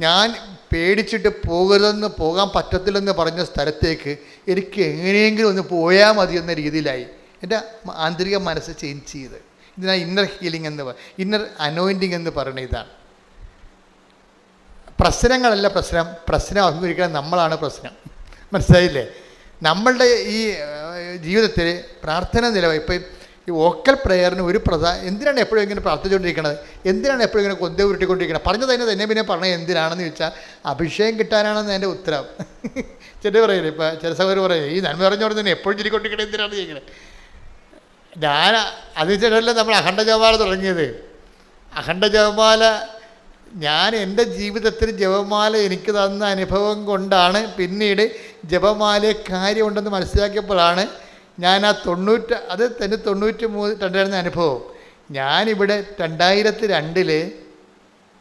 ഞാൻ പേടിച്ചിട്ട് പോകാൻ പറ്റത്തില്ലെന്ന് പറഞ്ഞ സ്ഥലത്തേക്ക് എനിക്ക് എങ്ങനെയെങ്കിലും ഒന്ന് പോയാൽ മതി എന്ന രീതിയിലായി. എൻ്റെ ആന്തരിക മനസ്സ് ചേഞ്ച് ചെയ്ത്. ഇതിനാ ഇന്നർ ഹീലിംഗ് ഇന്നർ അനോയിൻറ്റിങ് എന്ന് പറയുന്നത് ഇതാണ്. പ്രശ്നങ്ങളല്ല പ്രശ്നം അഭിമുഖീകരിക്കാൻ നമ്മളാണ് പ്രശ്നം. മനസ്സിലായില്ലേ? നമ്മളുടെ ഈ ജീവിതത്തിൽ പ്രാർത്ഥന നിലവായി ഇപ്പം ഈ വോക്കൽ പ്രെയറിന് ഒരു എന്തിനാണ് എപ്പോഴും ഇങ്ങനെ പ്രാർത്ഥിച്ചുകൊണ്ടിരിക്കുന്നത്, എന്തിനാണ് എപ്പോഴും ഇങ്ങനെ കൊന്ത ഉരുട്ടിക്കൊണ്ടിരിക്കുന്നത്? പറഞ്ഞു തന്നെ പിന്നെ പറഞ്ഞത് എന്തിനാണെന്ന് ചോദിച്ചാൽ അഭിഷേകം കിട്ടാനാണെന്ന് എൻ്റെ ഉത്തരം. ചില പറയില്ല, ഇപ്പം ചില സഹോദരർ പറയും ഈ നന്മ പറഞ്ഞോട് തന്നെ എപ്പോഴും ചിരിക്കൊണ്ടിരിക്കണേ എന്തിനാണ് ചെയ്യുന്നത്? ഞാൻ അത് ചിലല്ല നമ്മൾ അഖണ്ഡ ജപമാല തുടങ്ങിയത്. അഖണ്ഡ ജപമാല ഞാൻ എൻ്റെ ജീവിതത്തിൽ ജപമാല എനിക്ക് തന്ന അനുഭവം കൊണ്ടാണ് പിന്നീട് ജപമാലയെ കാര്യമുണ്ടെന്ന് മനസ്സിലാക്കിയപ്പോഴാണ് ഞാൻ ആ 93 അനുഭവം ഞാനിവിടെ 2002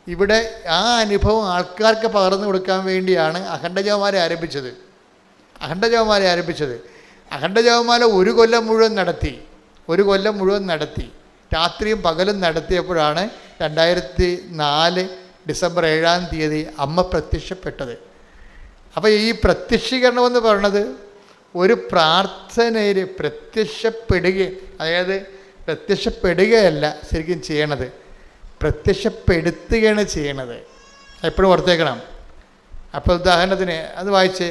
ഇവിടെ ആ അനുഭവം ആൾക്കാർക്ക് പകർന്നു കൊടുക്കാൻ വേണ്ടിയാണ് അഖണ്ഡ ജപമാല ആരംഭിച്ചത്. അഖണ്ഡ ജപമാല ഒരു കൊല്ലം മുഴുവൻ നടത്തി രാത്രിയും പകലും നടത്തിയപ്പോഴാണ് 2004 ഡിസംബർ 7-ാം തീയതി അമ്മ പ്രത്യക്ഷപ്പെട്ടത്. അപ്പോൾ ഈ പ്രത്യക്ഷീകരണമെന്ന് പറയുന്നത് ഒരു പ്രാർത്ഥനയിൽ അതായത് പ്രത്യക്ഷപ്പെടുകയല്ല ശരിക്കും ചെയ്യണത്, പ്രത്യക്ഷപ്പെടുത്തുകയാണ് ചെയ്യണത്. എപ്പോഴും ഓർത്തേക്കണം. അപ്പോൾ ഉദാഹരണത്തിന് അത് വായിച്ച്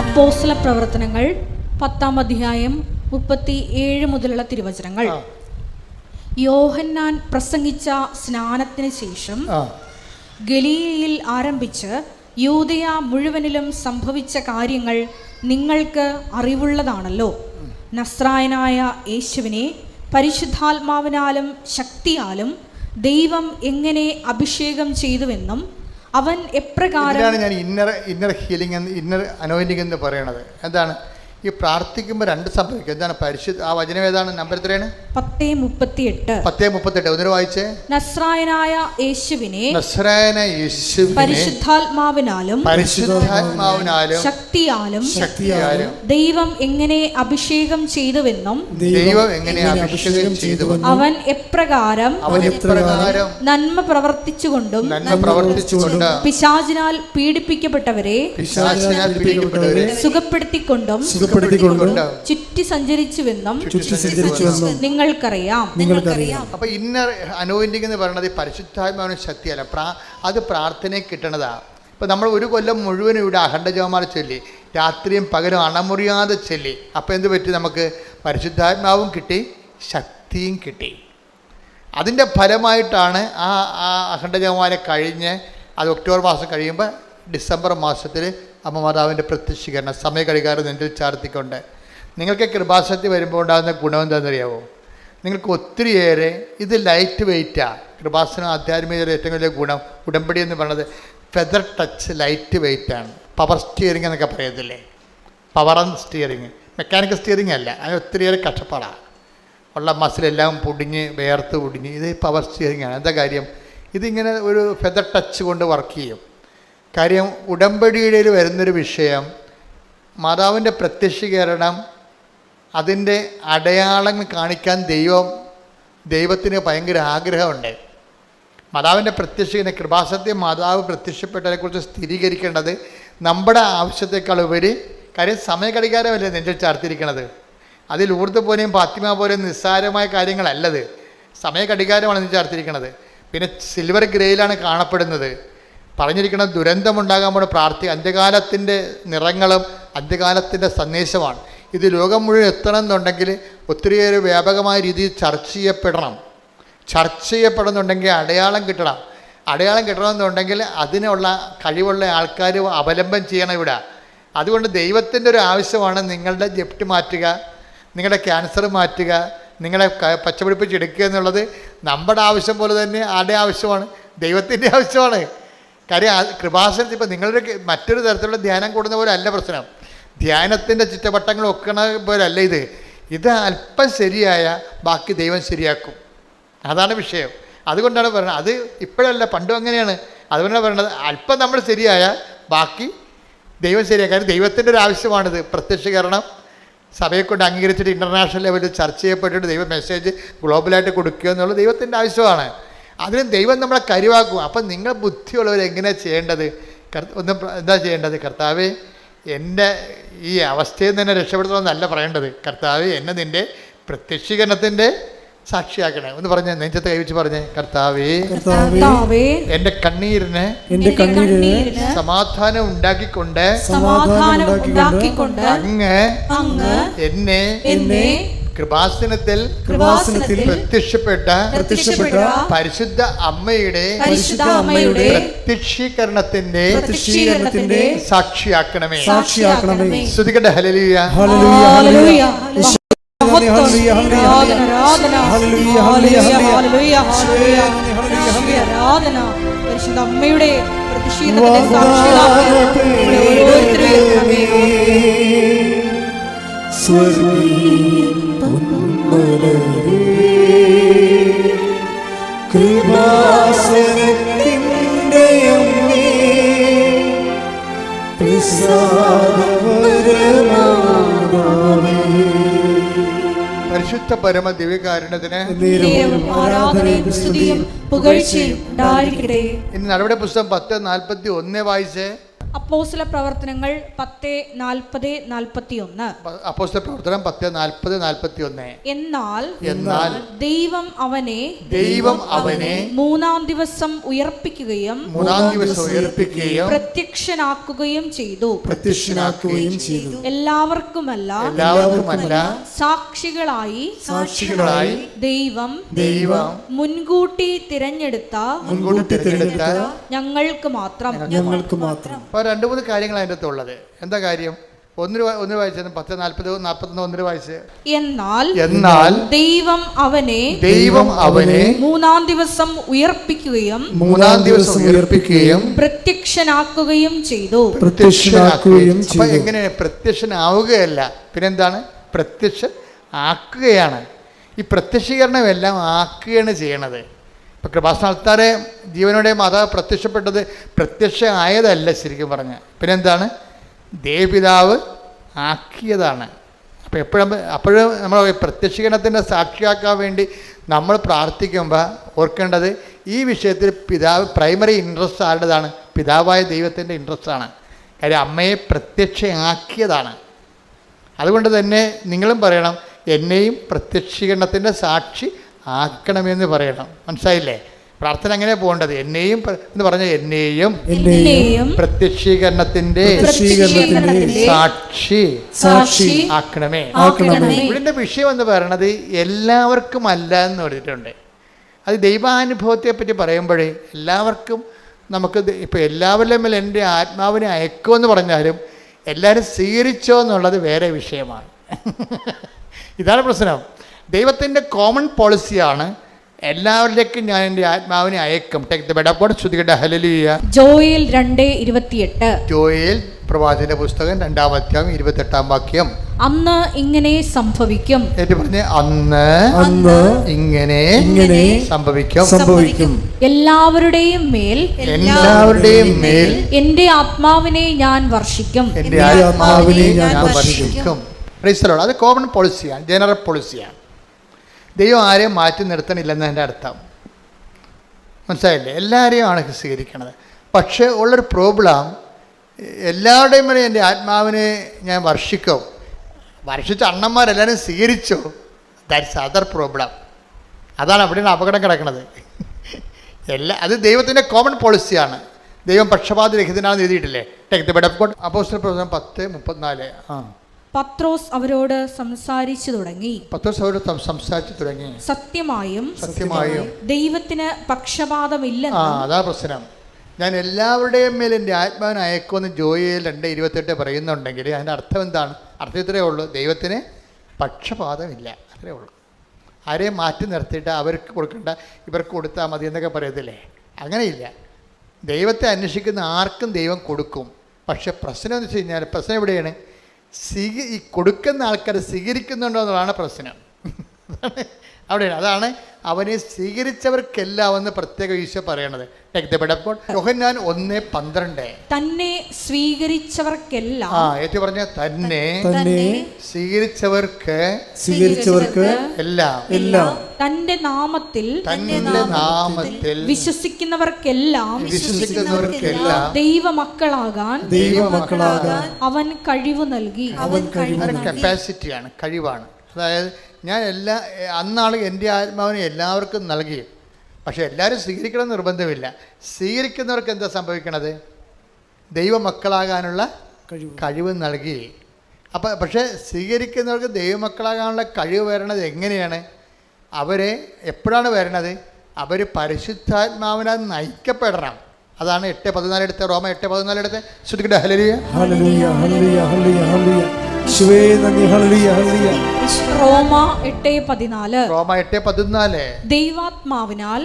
അപ്പോസ്തല പ്രവർത്തനങ്ങൾ 10-ാം അധ്യായം 37 മുതലുള്ള തിരുവചനങ്ങൾ. യോഹന്നാൻ പ്രസംഗിച്ച സ്നാനത്തിന് ശേഷം ഗലീലയിൽ ആരംഭിച്ച് യൂദയ മുഴുവനിലും സംഭവിച്ച കാര്യങ്ങൾ നിങ്ങൾക്ക് അറിവുള്ളതാണല്ലോ. നസ്രായനായ യേശുവിനെ പരിശുദ്ധാത്മാവിനാലും ശക്തിയാലും ദൈവം എങ്ങനെ അഭിഷേകം ചെയ്തുവെന്നും അവൻ എപ്രകാരം ഞാൻ ഇന്നർ ഹീലിംഗ് ഇന്നർ അനോയിന്റിംഗ് എന്ന് പറയണത് എന്താണ്? ഈ പ്രാർത്ഥിക്കുമ്പോൾ രണ്ട് സംഭവിക്കും. എന്താണ് പരിശുദ്ധ? ആ വചനം ഏതാണ്? നമ്പർ എത്രയാണ്? 10:38. ഒന്നിനു വായിച്ചേ. നസ്രായനായ യേശുവിനെ പരിശുദ്ധാത്മാവിനാലും ശക്തിയാലും ദൈവം എങ്ങനെ അഭിഷേകം ചെയ്തുവെന്നും അവൻ എപ്രകാരം നന്മ പ്രവർത്തിച്ചുകൊണ്ടും പിശാചിനാൽ പീഡിപ്പിക്കപ്പെട്ടവരെ സുഖപ്പെടുത്തിക്കൊണ്ടും ചുറ്റി സഞ്ചരിച്ചുവെന്നും നിങ്ങൾക്കറിയാം. അപ്പൊ ഇന്നർ അനോയിന്റിംഗ് എന്ന് പറയുന്നത് പരിശുദ്ധാത്മാവിന് ശക്തിയല്ല, അത് പ്രാർത്ഥനയിൽ കിട്ടണതാ. ഇപ്പൊ നമ്മൾ ഒരു കൊല്ലം മുഴുവനും ഇവിടെ അഖണ്ഡ ജപമാല ചൊല്ലി രാത്രിയും പകലും അണമുറിയാതെ ചൊല്ലി. അപ്പോൾ എന്ത് പറ്റി? നമുക്ക് പരിശുദ്ധാത്മാവും കിട്ടി, ശക്തിയും കിട്ടി. അതിൻ്റെ ഫലമായിട്ടാണ് ആ അഖണ്ഡ ജപമാല കഴിഞ്ഞ് അത് ഒക്ടോബർ മാസം കഴിയുമ്പോൾ ഡിസംബർ മാസത്തിൽ അമ്മ മാതാവിൻ്റെ പ്രത്യക്ഷീകരണം സമയഘടികാരം നെഞ്ചിൽ ചാർത്തിക്കൊണ്ട്. നിങ്ങൾക്ക് കൃപാസക്തി വരുമ്പോൾ ഉണ്ടാകുന്ന ഗുണം എന്താണെന്നറിയാമോ? നിങ്ങൾക്ക് ഒത്തിരിയേറെ ഇത് ലൈറ്റ് വെയ്റ്റാണ്. കൃപാസനം ആധ്യാത്മികതയുടെ ഏറ്റവും വലിയ ഗുണം ഉടമ്പടി എന്ന് പറയുന്നത് ഫെദർ ടച്ച്, ലൈറ്റ് വെയ്റ്റാണ്. പവർ സ്റ്റിയറിംഗ് എന്നൊക്കെ പറയത്തില്ലേ? പവർ സ്റ്റിയറിങ്, മെക്കാനിക്കൽ സ്റ്റിയറിംഗ് അല്ല. അത് ഒത്തിരിയേറെ കഷ്ടപ്പാടാണ്. ഉള്ള മസിലെല്ലാം വേർത്ത് പൊടിഞ്ഞ് ഇത് പവർ സ്റ്റിയറിംഗ് ആണ്. എന്താ കാര്യം? ഇതിങ്ങനെ ഒരു ഫെദർ ടച്ച് കൊണ്ട് വർക്ക് ചെയ്യും. കാര്യം ഉടമ്പടിയിൽ വരുന്നൊരു വിഷയം മാതാവിൻ്റെ പ്രത്യക്ഷീകരണം, അതിൻ്റെ അടയാളങ്ങൾ കാണിക്കാൻ ദൈവത്തിന് ഭയങ്കര ആഗ്രഹമുണ്ട്. മാതാവിൻ്റെ പ്രത്യക്ഷീകരണം, കൃപാസത്യം മാതാവ് പ്രത്യക്ഷപ്പെട്ടതിനെക്കുറിച്ച് സ്ഥിരീകരിക്കേണ്ടത് നമ്മുടെ ആവശ്യത്തെക്കാൾ ഉപരി. കാര്യം സമയഘടികാരമല്ലേ നെഞ്ചിൽ ചാർത്തിരിക്കണത്. അതിൽ ഊർദ്ദ പോലെയും ഫാത്തിമ പോലെയും നിസ്സാരമായ കാര്യങ്ങളല്ലത്. സമയഘടികാരമാണ് നെഞ്ചിൽ ചാർത്തിരിക്കണത്. പിന്നെ സിൽവർ ഗ്രേയിലാണ് കാണപ്പെടുന്നത്. പറഞ്ഞിരിക്കുന്നത് ദുരന്തമുണ്ടാകാൻ പോണ അന്ത്യകാലത്തിൻ്റെ നിറങ്ങളും അന്ത്യകാലത്തിൻ്റെ സന്ദേശമാണ്. ഇത് ലോകം മുഴുവൻ എത്തണം എന്നുണ്ടെങ്കിൽ ഒത്തിരിയേറെ വ്യാപകമായ രീതിയിൽ ചർച്ച ചെയ്യപ്പെടുന്നുണ്ടെങ്കിൽ അടയാളം കിട്ടണമെന്നുണ്ടെങ്കിൽ അതിനുള്ള കഴിവുള്ള ആൾക്കാർ അവലംബം ചെയ്യണം ഇവിടെ. അതുകൊണ്ട് ദൈവത്തിൻ്റെ ഒരു ആവശ്യമാണ് നിങ്ങളുടെ ജപ്റ്റ് മാറ്റുക, നിങ്ങളുടെ ക്യാൻസർ മാറ്റുക, നിങ്ങളെ പച്ചപിടിപ്പിച്ചെടുക്കുക എന്നുള്ളത്. നമ്മുടെ ആവശ്യം പോലെ തന്നെ ആരുടെ ആവശ്യമാണ്? ദൈവത്തിൻ്റെ ആവശ്യമാണ്. കാര്യം കൃപാസനത്തിൽ ഇപ്പോൾ നിങ്ങളുടെ മറ്റൊരു തരത്തിലുള്ള ധ്യാനം കൂടുന്ന പോലെ അല്ല പ്രശ്നം. ധ്യാനത്തിൻ്റെ ചുറ്റവട്ടങ്ങൾ ഒക്കണ പോലെ അല്ല ഇത് അല്പം ശരിയായ ബാക്കി ദൈവം ശരിയാക്കും. അതാണ് വിഷയം. അതുകൊണ്ടാണ് പറയുന്നത്. അത് ഇപ്പോഴല്ല, പണ്ടും അങ്ങനെയാണ്. അതുകൊണ്ടാണ് പറയുന്നത് അല്പം നമ്മൾ ശരിയായ ബാക്കി ദൈവം ശരിയാക്കുക. കാര്യം ദൈവത്തിൻ്റെ ഒരു ആവശ്യമാണിത്. പ്രത്യക്ഷീകരണം സഭയെ കൊണ്ട് അംഗീകരിച്ചിട്ട് ഇൻ്റർനാഷണൽ ലെവലിൽ ചർച്ച ചെയ്യപ്പെട്ടിട്ട് ദൈവ മെസ്സേജ് ഗ്ലോബലായിട്ട് കൊടുക്കുക എന്നുള്ളത് ദൈവത്തിൻ്റെ ആവശ്യമാണ്. അതിന് ദൈവം നമ്മളെ കരുവാക്കും. അപ്പം നിങ്ങൾ ബുദ്ധിയുള്ളവർ എങ്ങനെയാണ് ചെയ്യേണ്ടത്? എന്താ ചെയ്യേണ്ടത്? കർത്താവേ, എൻ്റെ ഈ അവസ്ഥയിൽ നിന്ന് എന്നെ രക്ഷപ്പെടുത്തണമെന്നല്ല പറയേണ്ടത്. കർത്താവേ, എന്നെ നിൻ്റെ പ്രത്യക്ഷീകരണത്തിൻ്റെ സാക്ഷിയാക്കണേ. ഒന്ന് പറഞ്ഞേ, നെഞ്ചത്ത് കൈവച്ച് പറഞ്ഞേ, കർത്താവേ കർത്താവേ, എന്റെ കണ്ണീരിന് സമാധാനം ഉണ്ടാക്കിക്കൊണ്ട് അങ്ങ് എന്നെ കൃപാസനത്തിൽ പ്രത്യക്ഷപ്പെട്ട പരിശുദ്ധ അമ്മയുടെ പ്രത്യക്ഷീകരണത്തിന്റെ സാക്ഷിയാക്കണമേ. സ്തുതിക്കട്ടെ. ഹല്ലേലൂയ. പരിശുദ്ധ അമ്മയുടെ പ്രതിഷേധത്തിന്റെ പരിശുദ്ധ പരമ ദിവ്യകാരുണ്യത്തിന് ആരാധനയും സ്തുതിയും പുകഴ്ചയും ഉണ്ടായിരിക്കട്ടെ. ഇന്ന് നടപടി പുസ്തകം 10:41 വായിച്ച്. അപ്പോസ്തല പ്രവർത്തനങ്ങൾ 10:40-41. അപ്പോസ്തല പ്രവർത്തനം 10:40-41. എന്നാൽ ദൈവം അവനെ മൂന്നാം ദിവസം ഉയർപ്പിക്കുകയും പ്രത്യക്ഷനാക്കുകയും ചെയ്തു. എല്ലാവർക്കുമല്ല സാക്ഷികളായി ദൈവം മുൻകൂട്ടി തിരഞ്ഞെടുത്ത ഞങ്ങൾക്ക് മാത്രം. 2-3 കാര്യങ്ങൾ അതിൻ്റെ അകത്ത് ഉള്ളത്. എന്താ കാര്യം? ഒന്ന് വായിച്ചത് 10:40-41 വായിച്ച്. എന്നാൽ ദൈവം അവനെ മൂന്നാം ദിവസം ഉയർപ്പിക്കുകയും പ്രത്യക്ഷനാക്കുകയും ചെയ്തു. അപ്പൊ എങ്ങനെ? പ്രത്യക്ഷനാവുകയല്ല, പിന്നെന്താണ്? പ്രത്യക്ഷൻ ആക്കുകയാണ്. ഈ പ്രത്യക്ഷീകരണം എല്ലാം ആക്കുകയാണ് ചെയ്യണത്. ഇപ്പം കൃപാസനത്താറെ ജീവനോടെ മാതാവ് പ്രത്യക്ഷപ്പെട്ടത് പ്രത്യക്ഷ ആയതല്ല ശരിക്കും പറഞ്ഞ. പിന്നെന്താണ്? ദേവപിതാവ് ആക്കിയതാണ്. അപ്പോൾ അപ്പോഴും നമ്മൾ പ്രത്യക്ഷീകരണത്തിൻ്റെ സാക്ഷിയാക്കാൻ വേണ്ടി നമ്മൾ പ്രാർത്ഥിക്കുമ്പോൾ ഓർക്കേണ്ടത് ഈ വിഷയത്തിൽ പിതാവ് പ്രൈമറി ഇൻട്രസ്റ്റ് ആരുടേതാണ്? പിതാവായ ദൈവത്തിൻ്റെ ഇൻട്രസ്റ്റാണ്. കാര്യം അമ്മയെ പ്രത്യക്ഷയാക്കിയതാണ്. അതുകൊണ്ട് തന്നെ നിങ്ങളും പറയണം, എന്നെയും പ്രത്യക്ഷീകരണത്തിൻ്റെ സാക്ഷി ആക്കണമെന്ന് പറയണം. മനസ്സിലായില്ലേ? പ്രാർത്ഥന അങ്ങനെ പോകേണ്ടത്. എന്നെയും എന്ന് പറഞ്ഞാൽ എന്നെയും പ്രത്യക്ഷീകരണത്തിന്റെ സാക്ഷി ആക്കണമേ. ഇതിന്റെ വിഷയം എന്ന് പറയണത് എല്ലാവർക്കും അല്ല എന്ന് പറഞ്ഞിട്ടുണ്ട്. അത് ദൈവാനുഭവത്തെ പറ്റി പറയുമ്പോഴേ എല്ലാവർക്കും നമുക്ക് ഇപ്പോൾ എല്ലാവരുടെയും മേൽ എൻ്റെ ആത്മാവിനെ അയക്കുമെന്ന് പറഞ്ഞാലും എല്ലാവരും സ്വീകരിച്ചോ എന്നുള്ളത് വേറെ വിഷയമാണ്. ഇതാണ് പ്രശ്നം. ദൈവത്തിൻ്റെ കോമൺ പോളിസിയാണ് എല്ലാവരിലേക്കും ഞാൻ എൻ്റെ ആത്മാവിനെ അയക്കും. ഹല്ലേലൂയ. ജോയേൽ 2:28. ജോയേൽ പ്രവാചകന്റെ പുസ്തകം 2-ാം അധ്യായം 28-ാം വാക്യം. അന്ന് ഇങ്ങനെ സംഭവിക്കും. അന്ന് ഇങ്ങനെ സംഭവിക്കും. എല്ലാവരുടെയും മേൽ എന്റെ ആത്മാവിനെ ഞാൻ വർഷിക്കും. അത് കോമൺ പോളിസിയാണ്, ജനറൽ പോളിസിയാണ്. ദൈവം ആരെയും മാറ്റി നിർത്തണില്ലെന്ന് എൻ്റെ അർത്ഥം. മനസ്സിലായില്ലേ? എല്ലാവരെയും ആണ് സ്വീകരിക്കണത്. പക്ഷേ ഉള്ളൊരു പ്രോബ്ലം, എല്ലാവരുടെയും മേലെ എൻ്റെ ആത്മാവിനെ ഞാൻ വർഷിക്കും. വർഷിച്ച അണ്ണന്മാരെല്ലാവരും സ്വീകരിച്ചോ? That's other problem. അതാണ് അവിടെയാണ് അപകടം കിടക്കുന്നത്. അത് ദൈവത്തിൻ്റെ കോമൺ പോളിസിയാണ്. ദൈവം പക്ഷപാതരഹിതനാണെന്ന് എഴുതിയിട്ടില്ലേ? അപ്പോസ്തല പ്രവർത്തനം 10:34. പത്രോസ് അവരോട് സംസാരിച്ചു തുടങ്ങി. സത്യമായും ദൈവത്തിന് പക്ഷപാതമില്ലെന്ന്. അതാ പ്രശ്നം. ഞാൻ എല്ലാവരുടെയും മേൽ എൻ്റെ ആത്മാവിനെ അയക്കുമെന്ന് ജോയേൽ 2:28 പറയുന്നുണ്ടെങ്കിൽ അതിൻ്റെ അർത്ഥം എന്താണ്? അർത്ഥം ഇത്രയേ ഉള്ളൂ, ദൈവത്തിന് പക്ഷപാതമില്ല, അത്രയേ ഉള്ളൂ. ആരെയും മാറ്റി നിർത്തിയിട്ട് അവർക്ക് കൊടുക്കേണ്ട ഇവർക്ക് കൊടുത്താൽ മതി എന്നൊക്കെ പറയത്തില്ലേ? അങ്ങനെയില്ല. ദൈവത്തെ അന്വേഷിക്കുന്ന ആർക്കും ദൈവം കൊടുക്കും. പക്ഷെ പ്രശ്നം എന്ന് വെച്ച് കഴിഞ്ഞാൽ, പ്രശ്നം എവിടെയാണ്? ഈ കൊടുക്കുന്ന ആൾക്കാർ സ്വീകരിക്കുന്നുണ്ടോ എന്നുള്ളതാണ് പ്രശ്നം. അവിടെയാണ്. അതാണ് അവനെ സ്വീകരിച്ചവർക്കെല്ലാം എന്ന് പ്രത്യേക ഈശോ പറയണത്. യോഹന്നാൻ 1:12. തന്നെ സ്വീകരിച്ചവർക്കെല്ലാം. ഏറ്റവും പറഞ്ഞ തന്നെ സ്വീകരിച്ചവർക്ക് എല്ലാം തന്റെ നാമത്തിൽ വിശ്വസിക്കുന്നവർക്കെല്ലാം ദൈവമക്കളാകാൻ അവൻ കഴിവ് നൽകി. കപ്പാസിറ്റിയാണ്, കഴിവാണ്. അതായത് ഞാൻ അന്നാൾ എൻ്റെ ആത്മാവിനെ എല്ലാവർക്കും നൽകി. പക്ഷേ എല്ലാവരും സ്വീകരിക്കണമെന്ന് നിർബന്ധമില്ല. സ്വീകരിക്കുന്നവർക്ക് എന്താ സംഭവിക്കണത്? ദൈവമക്കളാകാനുള്ള കഴിവ് നൽകി. പക്ഷേ സ്വീകരിക്കുന്നവർക്ക് ദൈവമക്കളാകാനുള്ള കഴിവ് വരണത് എങ്ങനെയാണ്? അവരെ എപ്പോഴാണ് വരണത്? അവർ പരിശുദ്ധാത്മാവിനാൽ നയിക്കപ്പെടണം. അതാണ് 8:14 എടുത്ത്, റോമ 8:14 എടുത്ത് ശ്രുതിക്കട്ടെ. ഹല്ലേലൂയ ഹല്ലേലൂയ ഹല്ലേലൂയ ഹല്ലേലൂയ ഹല്ലേലൂയ. യേശുവേ നന്ദി. ഹല്ലേലൂയ ഹല്ലേലൂയ. റോമ 8:14. റോമ 8:14. ദൈവാത്മാവിനാൽ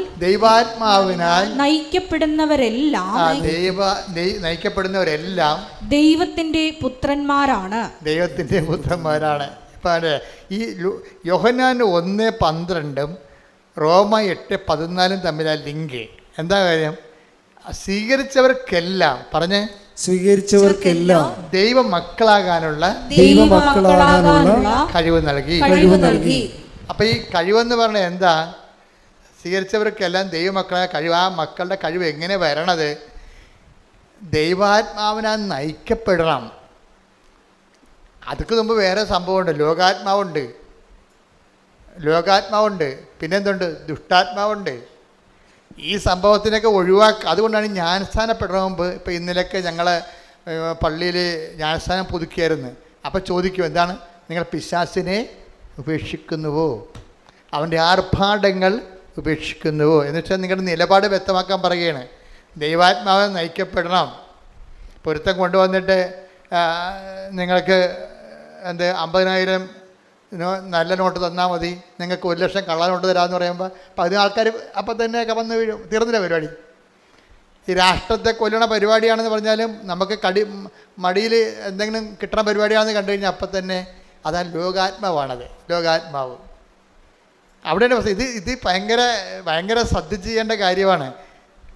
നയിക്കപ്പെടുന്നവരെല്ലാം ദൈവത്തിന്റെ പുത്രന്മാരാണ്. ഇപ്പം ഈ യോഹന്നാൻ 1:12 റോമ 8:14 തമ്മിലാ ലിങ്ക്. എന്താ കാര്യം? സ്വീകരിച്ചവർക്കെല്ലാം ദൈവമക്കളാകാനുള്ള കഴിവ് നൽകി. അപ്പം ഈ കഴിവെന്ന് പറഞ്ഞാൽ എന്താ? സ്വീകരിച്ചവർക്കെല്ലാം ദൈവമക്കളായ കഴിവ്. ആ മക്കളുടെ കഴിവ് എങ്ങനെ വരണത്? ദൈവാത്മാവിനാൽ നയിക്കപ്പെടണം. അതൊക്കെ മുമ്പ് വേറെ സംഭവമുണ്ട്. ലോകാത്മാവുണ്ട്, പിന്നെന്തുണ്ട്? ദുഷ്ടാത്മാവുണ്ട്. ഈ സംഭവത്തിനൊക്കെ അതുകൊണ്ടാണ് ജ്ഞാനസ്ഥാനപ്പെടുന്ന മുമ്പ്, ഇപ്പോൾ ഇന്നലെയൊക്കെ ഞങ്ങൾ പള്ളിയിൽ ജ്ഞാനസ്ഥാനം പുതുക്കിയായിരുന്നു. അപ്പോൾ ചോദിക്കും, എന്താണ് നിങ്ങൾ പിശാചിനെ ഉപേക്ഷിക്കുന്നുവോ, അവൻ്റെ ആർഭാടങ്ങൾ ഉപേക്ഷിക്കുന്നുവോ എന്ന് വെച്ചാൽ നിങ്ങളുടെ നിലപാട് വ്യക്തമാക്കാൻ പറയുകയാണ്. ദൈവാത്മാവ് നയിക്കപ്പെടണം. പൊരുത്തം കൊണ്ടുവന്നിട്ട് നിങ്ങൾക്ക് 50,000 നല്ല നോട്ട് തന്നാൽ മതി, നിങ്ങൾക്ക് 1,00,000 കള്ള നോട്ട് തരാമെന്ന് പറയുമ്പോൾ 10 ആൾക്കാർ അപ്പം തന്നെ വന്ന് വീഴും. തീർന്നില്ല പരിപാടി. ഈ രാഷ്ട്രത്തെ കൊല്ലണ പരിപാടിയാണെന്ന് പറഞ്ഞാലും നമുക്ക് മടിയിൽ എന്തെങ്കിലും കിട്ടണ പരിപാടിയാണെന്ന് കണ്ടു കഴിഞ്ഞാൽ അപ്പം തന്നെ അതാണ് ലോകാത്മാവ്. അവിടെയാണ് പ്രശ്നം. ഇത് ഭയങ്കര ശ്രദ്ധിച്ച് ചെയ്യേണ്ട കാര്യമാണ്.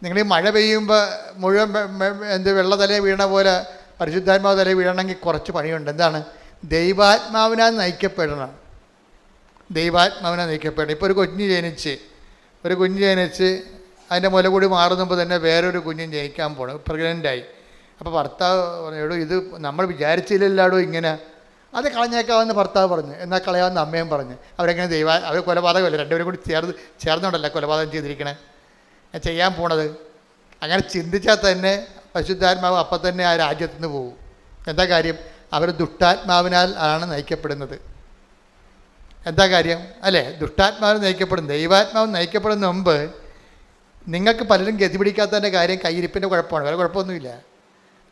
നിങ്ങൾ ഈ മഴ പെയ്യുമ്പോൾ മുഴുവൻ വെള്ള തലയിൽ വീണ പോലെ പരിശുദ്ധാത്മാവ് തലയിൽ വീഴണമെങ്കിൽ കുറച്ച് പണിയുണ്ട്. എന്താണ്? ദൈവാത്മാവിനാൽ നയിക്കപ്പെടണം. ഇപ്പോൾ ഒരു കുഞ്ഞ് ജനിച്ച് അതിൻ്റെ മുല കൂടി മാറുമ്പോൾ തന്നെ വേറൊരു കുഞ്ഞും ജനിക്കാൻ പോകണം, പ്രഗ്നൻ്റായി. അപ്പോൾ ഭർത്താവ് പറഞ്ഞു, ഇത് നമ്മൾ വിചാരിച്ചില്ലല്ലാടോ ഇങ്ങനെ, അത് കളഞ്ഞേക്കാമെന്ന് ഭർത്താവ് പറഞ്ഞു. എന്നാൽ കളയാമെന്ന് അമ്മയും പറഞ്ഞു. അവരെങ്ങനെ അവർ കൊലപാതകമല്ല, രണ്ടുപേരും കൂടി ചേർന്നുകൊണ്ടല്ല കൊലപാതകം ചെയ്തിരിക്കണേ, ചെയ്യാൻ പോണത്. അങ്ങനെ ചിന്തിച്ചാൽ തന്നെ പരിശുദ്ധാത്മാവ് അപ്പം തന്നെ ആ രാജ്യത്തു നിന്ന് പോകും. എന്താ കാര്യം? അവർ ദുഷ്ടാത്മാവിനാൽ ആണ് നയിക്കപ്പെടുന്നത്. എന്താ കാര്യം അല്ലേ? ദുഷ്ടാത്മാവിന് നയിക്കപ്പെടും. ദൈവാത്മാവ് നയിക്കപ്പെടുന്ന മുമ്പ് നിങ്ങൾക്ക് പലരും ഗതി പിടിക്കാത്തതിൻ്റെ കാര്യം കയ്യിരിപ്പിൻ്റെ കുഴപ്പമാണ്, വേറെ കുഴപ്പമൊന്നുമില്ല.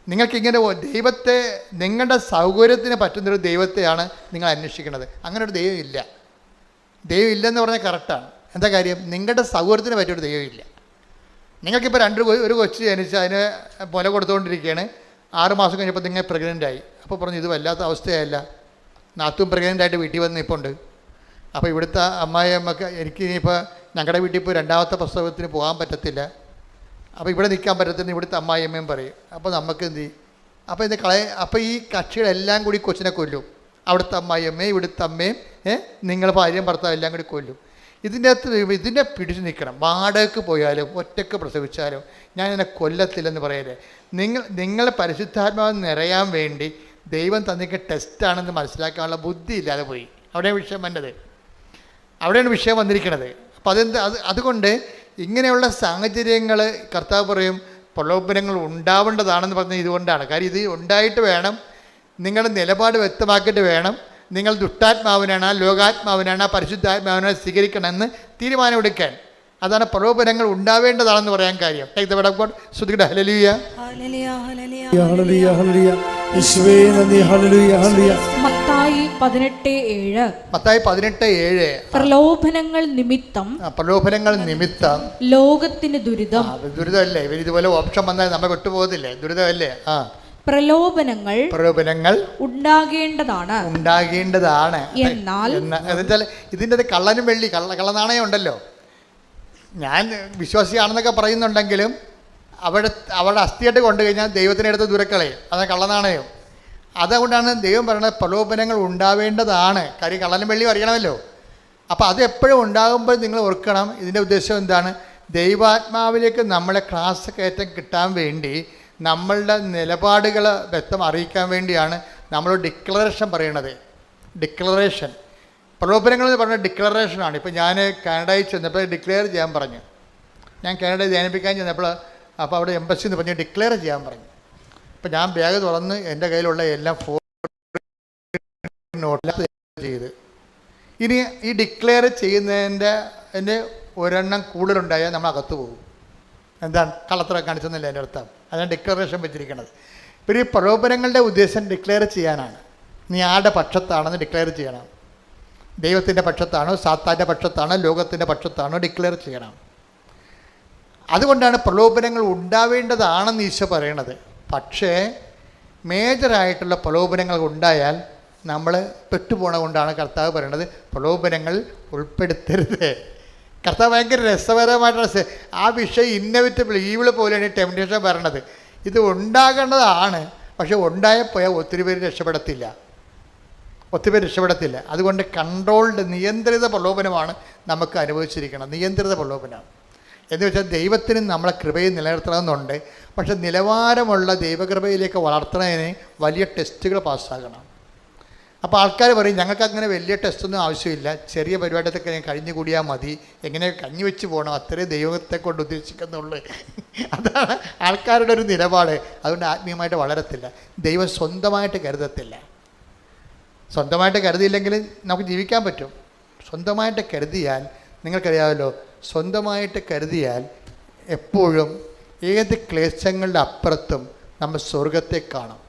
നിങ്ങൾക്കിങ്ങനെ ദൈവത്തെ നിങ്ങളുടെ സൗകര്യത്തിന് പറ്റുന്നൊരു ദൈവത്തെയാണ് നിങ്ങൾ അന്വേഷിക്കുന്നത്. അങ്ങനെ ഒരു ദൈവം ഇല്ലെന്ന് പറഞ്ഞാൽ കറക്റ്റാണ്. എന്താ കാര്യം? നിങ്ങളുടെ സൗകര്യത്തിന് പറ്റിയൊരു ദൈവമില്ല. നിങ്ങൾക്കിപ്പോൾ ഒരു കൊച്ചു ജനിച്ച് അതിന് മുല കൊടുത്തുകൊണ്ടിരിക്കുകയാണ്. 6 മാസം കഴിഞ്ഞപ്പോൾ നിങ്ങൾ പ്രഗ്നൻ്റായി. അപ്പോൾ പറഞ്ഞു, ഇത് വല്ലാത്ത അവസ്ഥയല്ല. നാത്തും പ്രഗ്നൻ്റായിട്ട് വീട്ടിൽ വന്ന് ഇപ്പോൾ ഉണ്ട്. അപ്പോൾ ഇവിടുത്തെ അമ്മായിയമ്മക്ക് എനിക്ക് ഇനിയിപ്പോൾ ഞങ്ങളുടെ വീട്ടിൽ ഇപ്പോൾ 2ാമത്തെ പ്രസവത്തിന് പോകാൻ പറ്റത്തില്ല, അപ്പോൾ ഇവിടെ നിൽക്കാൻ പറ്റത്തില്ല ഇവിടുത്തെ അമ്മായിയമ്മയും പറയും. അപ്പോൾ നമുക്ക് എന്ത് ചെയ്യും? അപ്പോൾ ഈ കക്ഷികളെല്ലാം കൂടി കൊച്ചിനെ കൊല്ലും. അവിടുത്തെ അമ്മായിയമ്മയും ഇവിടുത്തെ അമ്മയും നിങ്ങൾ ഭാര്യയും ഭർത്താവും എല്ലാം കൂടി കൊല്ലും. ഇതിനെ പിടിച്ചു നിൽക്കണം. വാടകയ്ക്ക് പോയാലും ഒറ്റയ്ക്ക് പ്രസവിച്ചാലും ഞാൻ എന്നെ കൊല്ലത്തില്ലെന്ന് പറയല്ലേ. നിങ്ങൾ പരിശുദ്ധാത്മാവ് നിറയാൻ വേണ്ടി ദൈവം തന്നിക്ക് ടെസ്റ്റാണെന്ന് മനസ്സിലാക്കാനുള്ള ബുദ്ധി ഇല്ലാതെ പോയി. അവിടെയാണ് വിഷയം വന്നിരിക്കുന്നത്. അപ്പോൾ അതുകൊണ്ട് ഇങ്ങനെയുള്ള സാഹചര്യങ്ങൾ കർത്താവ് പറയും പ്രലോഭനങ്ങൾ ഉണ്ടാവേണ്ടതാണെന്ന് പറഞ്ഞത് ഇതുകൊണ്ടാണ്. കാര്യം ഇത് ഉണ്ടായിട്ട് വേണം, നിങ്ങളുടെ നിലപാട് വ്യക്തമാക്കിയിട്ട് വേണം നിങ്ങൾ ദുഷ്ടാത്മാവിനാണ്, ലോകാത്മാവിനാണ്, പരിശുദ്ധാത്മാവിനെ സ്വീകരിക്കണമെന്ന് തീരുമാനമെടുക്കാൻ. അതാണ് പ്രലോഭനങ്ങൾ ഉണ്ടാവേണ്ടതാണെന്ന് പറയാൻ കാര്യം. ഹല്ലേലൂയ ഹല്ലേലൂയ ഹല്ലേലൂയ. യേശുവേ നന്ദി. ഹല്ലേലൂയ ഹല്ലേലൂയ. മത്തായി 18:7 പ്രലോഭനങ്ങൾ നിമിത്തം ലോകത്തിന് ദുരിതമല്ലേ? ഇതുപോലെ ഓപ്ഷൻ വന്നാൽ നമ്മൾ വിട്ടുപോകത്തില്ലേ? ദുരിതമല്ലേ? പ്രലോഭനങ്ങൾ ഉണ്ടാകേണ്ടതാണ് എന്നാൽ ഇതിൻ്റെ കള്ളനും വെള്ളി കള്ളനാണയം ഉണ്ടല്ലോ. ഞാൻ വിശ്വാസിയാണെന്നൊക്കെ പറയുന്നുണ്ടെങ്കിലും അവരുടെ അസ്ഥിയായിട്ട് കൊണ്ടു കഴിഞ്ഞാൽ ദൈവത്തിനടുത്ത് ദുരക്കളയും. അതാണ് കള്ളനാണയം. അതുകൊണ്ടാണ് ദൈവം പറയുന്നത് പ്രലോഭനങ്ങൾ ഉണ്ടാവേണ്ടതാണ്. കാര്യം കള്ളനും വെള്ളിയും അറിയണമല്ലോ. അപ്പോൾ അത് എപ്പോഴും ഉണ്ടാകുമ്പോൾ നിങ്ങൾ ഓർക്കണം, ഇതിൻ്റെ ഉദ്ദേശം എന്താണ്? ദൈവാത്മാവിലേക്ക് നമ്മളെ ക്ലാസ് കയറ്റം കിട്ടാൻ വേണ്ടി നമ്മളുടെ നിലപാടുകൾ വ്യക്തം അറിയിക്കാൻ വേണ്ടിയാണ് നമ്മൾ ഡിക്ലറേഷൻ പറയണത്. പ്രലോഭനങ്ങൾ എന്ന് പറഞ്ഞാൽ ഡിക്ലറേഷനാണ്. ഇപ്പോൾ ഞാൻ കാനഡയിൽ ചെന്നപ്പോൾ ഡിക്ലെയർ ചെയ്യാൻ പറഞ്ഞു. ഞാൻ കാനഡയിൽ ധ്യാനിപ്പിക്കാൻ ചെന്നപ്പോൾ അപ്പോൾ അവിടെ എംബസി എന്ന് പറഞ്ഞ് ഡിക്ലെയർ ചെയ്യാൻ പറഞ്ഞു. അപ്പോൾ ഞാൻ ബാഗ് തുറന്ന് എൻ്റെ കയ്യിലുള്ള എല്ലാം നോട്ട് ചെയ്ത്, ഇനി ഈ ഡിക്ലെയർ ചെയ്യുന്നതിൻ്റെ ഒരെണ്ണം കൂടുതലുണ്ടായാൽ നമ്മൾ അകത്ത് പോകും. എന്താണ് കള്ളത്തരം കാണിച്ചെന്നല്ല എൻ്റെ അർത്ഥം. അതാണ് ഡിക്ലറേഷൻ വെച്ചിരിക്കുന്നത്. ഇപ്പോൾ ഈ പ്രലോഭനങ്ങളുടെ ഉദ്ദേശം ഡിക്ലെയർ ചെയ്യാനാണ്. നീ ആരുടെ പക്ഷത്താണെന്ന് ഡിക്ലെയർ ചെയ്യണം. ദൈവത്തിൻ്റെ പക്ഷത്താണോ, സാത്താൻ്റെ പക്ഷത്താണോ, ലോകത്തിൻ്റെ പക്ഷത്താണോ ഡിക്ലെയർ ചെയ്യണം. അതുകൊണ്ടാണ് പ്രലോഭനങ്ങൾ ഉണ്ടാവേണ്ടതാണെന്ന് ഈശോ പറയണത്. പക്ഷേ മേജറായിട്ടുള്ള പ്രലോഭനങ്ങൾ ഉണ്ടായാൽ നമ്മൾ പെട്ടുപോണ കൊണ്ടാണ് കർത്താവ് പറയണത് പ്രലോഭനങ്ങൾ ഉൾപ്പെടുത്തരുത്. കർത്താവ് ഭയങ്കര രസകരമായിട്ടുള്ള ആ വിഷയം ഇന്നവിറ്റബിൾ ഈവിൾ പോലെയാണ് ഈ ടെംപ്റ്റേഷൻ പറയണത്. ഇത് ഉണ്ടാകേണ്ടതാണ്, പക്ഷെ ഉണ്ടായപ്പോയാൽ ഒത്തിരി പേര് രക്ഷപ്പെടത്തില്ല. അതുകൊണ്ട് കൺട്രോൾഡ് നിയന്ത്രിത പ്രലോഭനമാണ് നമുക്ക് അനുഭവിച്ചിരിക്കണം. നിയന്ത്രിത പ്രലോഭനം എന്ന് വെച്ചാൽ ദൈവത്തിന് നമ്മളെ കൃപയിൽ നിലനിർത്തണമെന്നുണ്ട്. പക്ഷെ നിലവാരമുള്ള ദൈവകൃപയിലേക്ക് വളർത്തുന്നതിന് വലിയ ടെസ്റ്റുകൾ പാസ്സാകണം. അപ്പോൾ ആൾക്കാർ പറയും ഞങ്ങൾക്ക് അങ്ങനെ വലിയ ടെസ്റ്റൊന്നും ആവശ്യമില്ല, ചെറിയ പരിപാടിയൊക്കെ കഴിഞ്ഞു കൂടിയാൽ മതി, എങ്ങനെ കഞ്ഞി വെച്ച് പോകണം, അത്രയും ദൈവത്തെ കൊണ്ട് ഉദ്ദേശിക്കുന്നുള്ളൂ. അതാണ് ആൾക്കാരുടെ ഒരു നിലപാട്. അതുകൊണ്ട് ആത്മീയമായിട്ട് വളരത്തില്ല. ദൈവം സ്വന്തമായിട്ട് കരുതത്തില്ല. സ്വന്തമായിട്ട് കരുതിയില്ലെങ്കിൽ നമുക്ക് ജീവിക്കാൻ പറ്റും. സ്വന്തമായിട്ട് കരുതിയാൽ നിങ്ങൾക്കറിയാമല്ലോ, സ്വന്തമായിട്ട് കരുതിയാൽ എപ്പോഴും ഏത് ക്ലേശങ്ങളുടെ അപ്പുറത്തും നമ്മൾ സ്വർഗത്തെ കാണും.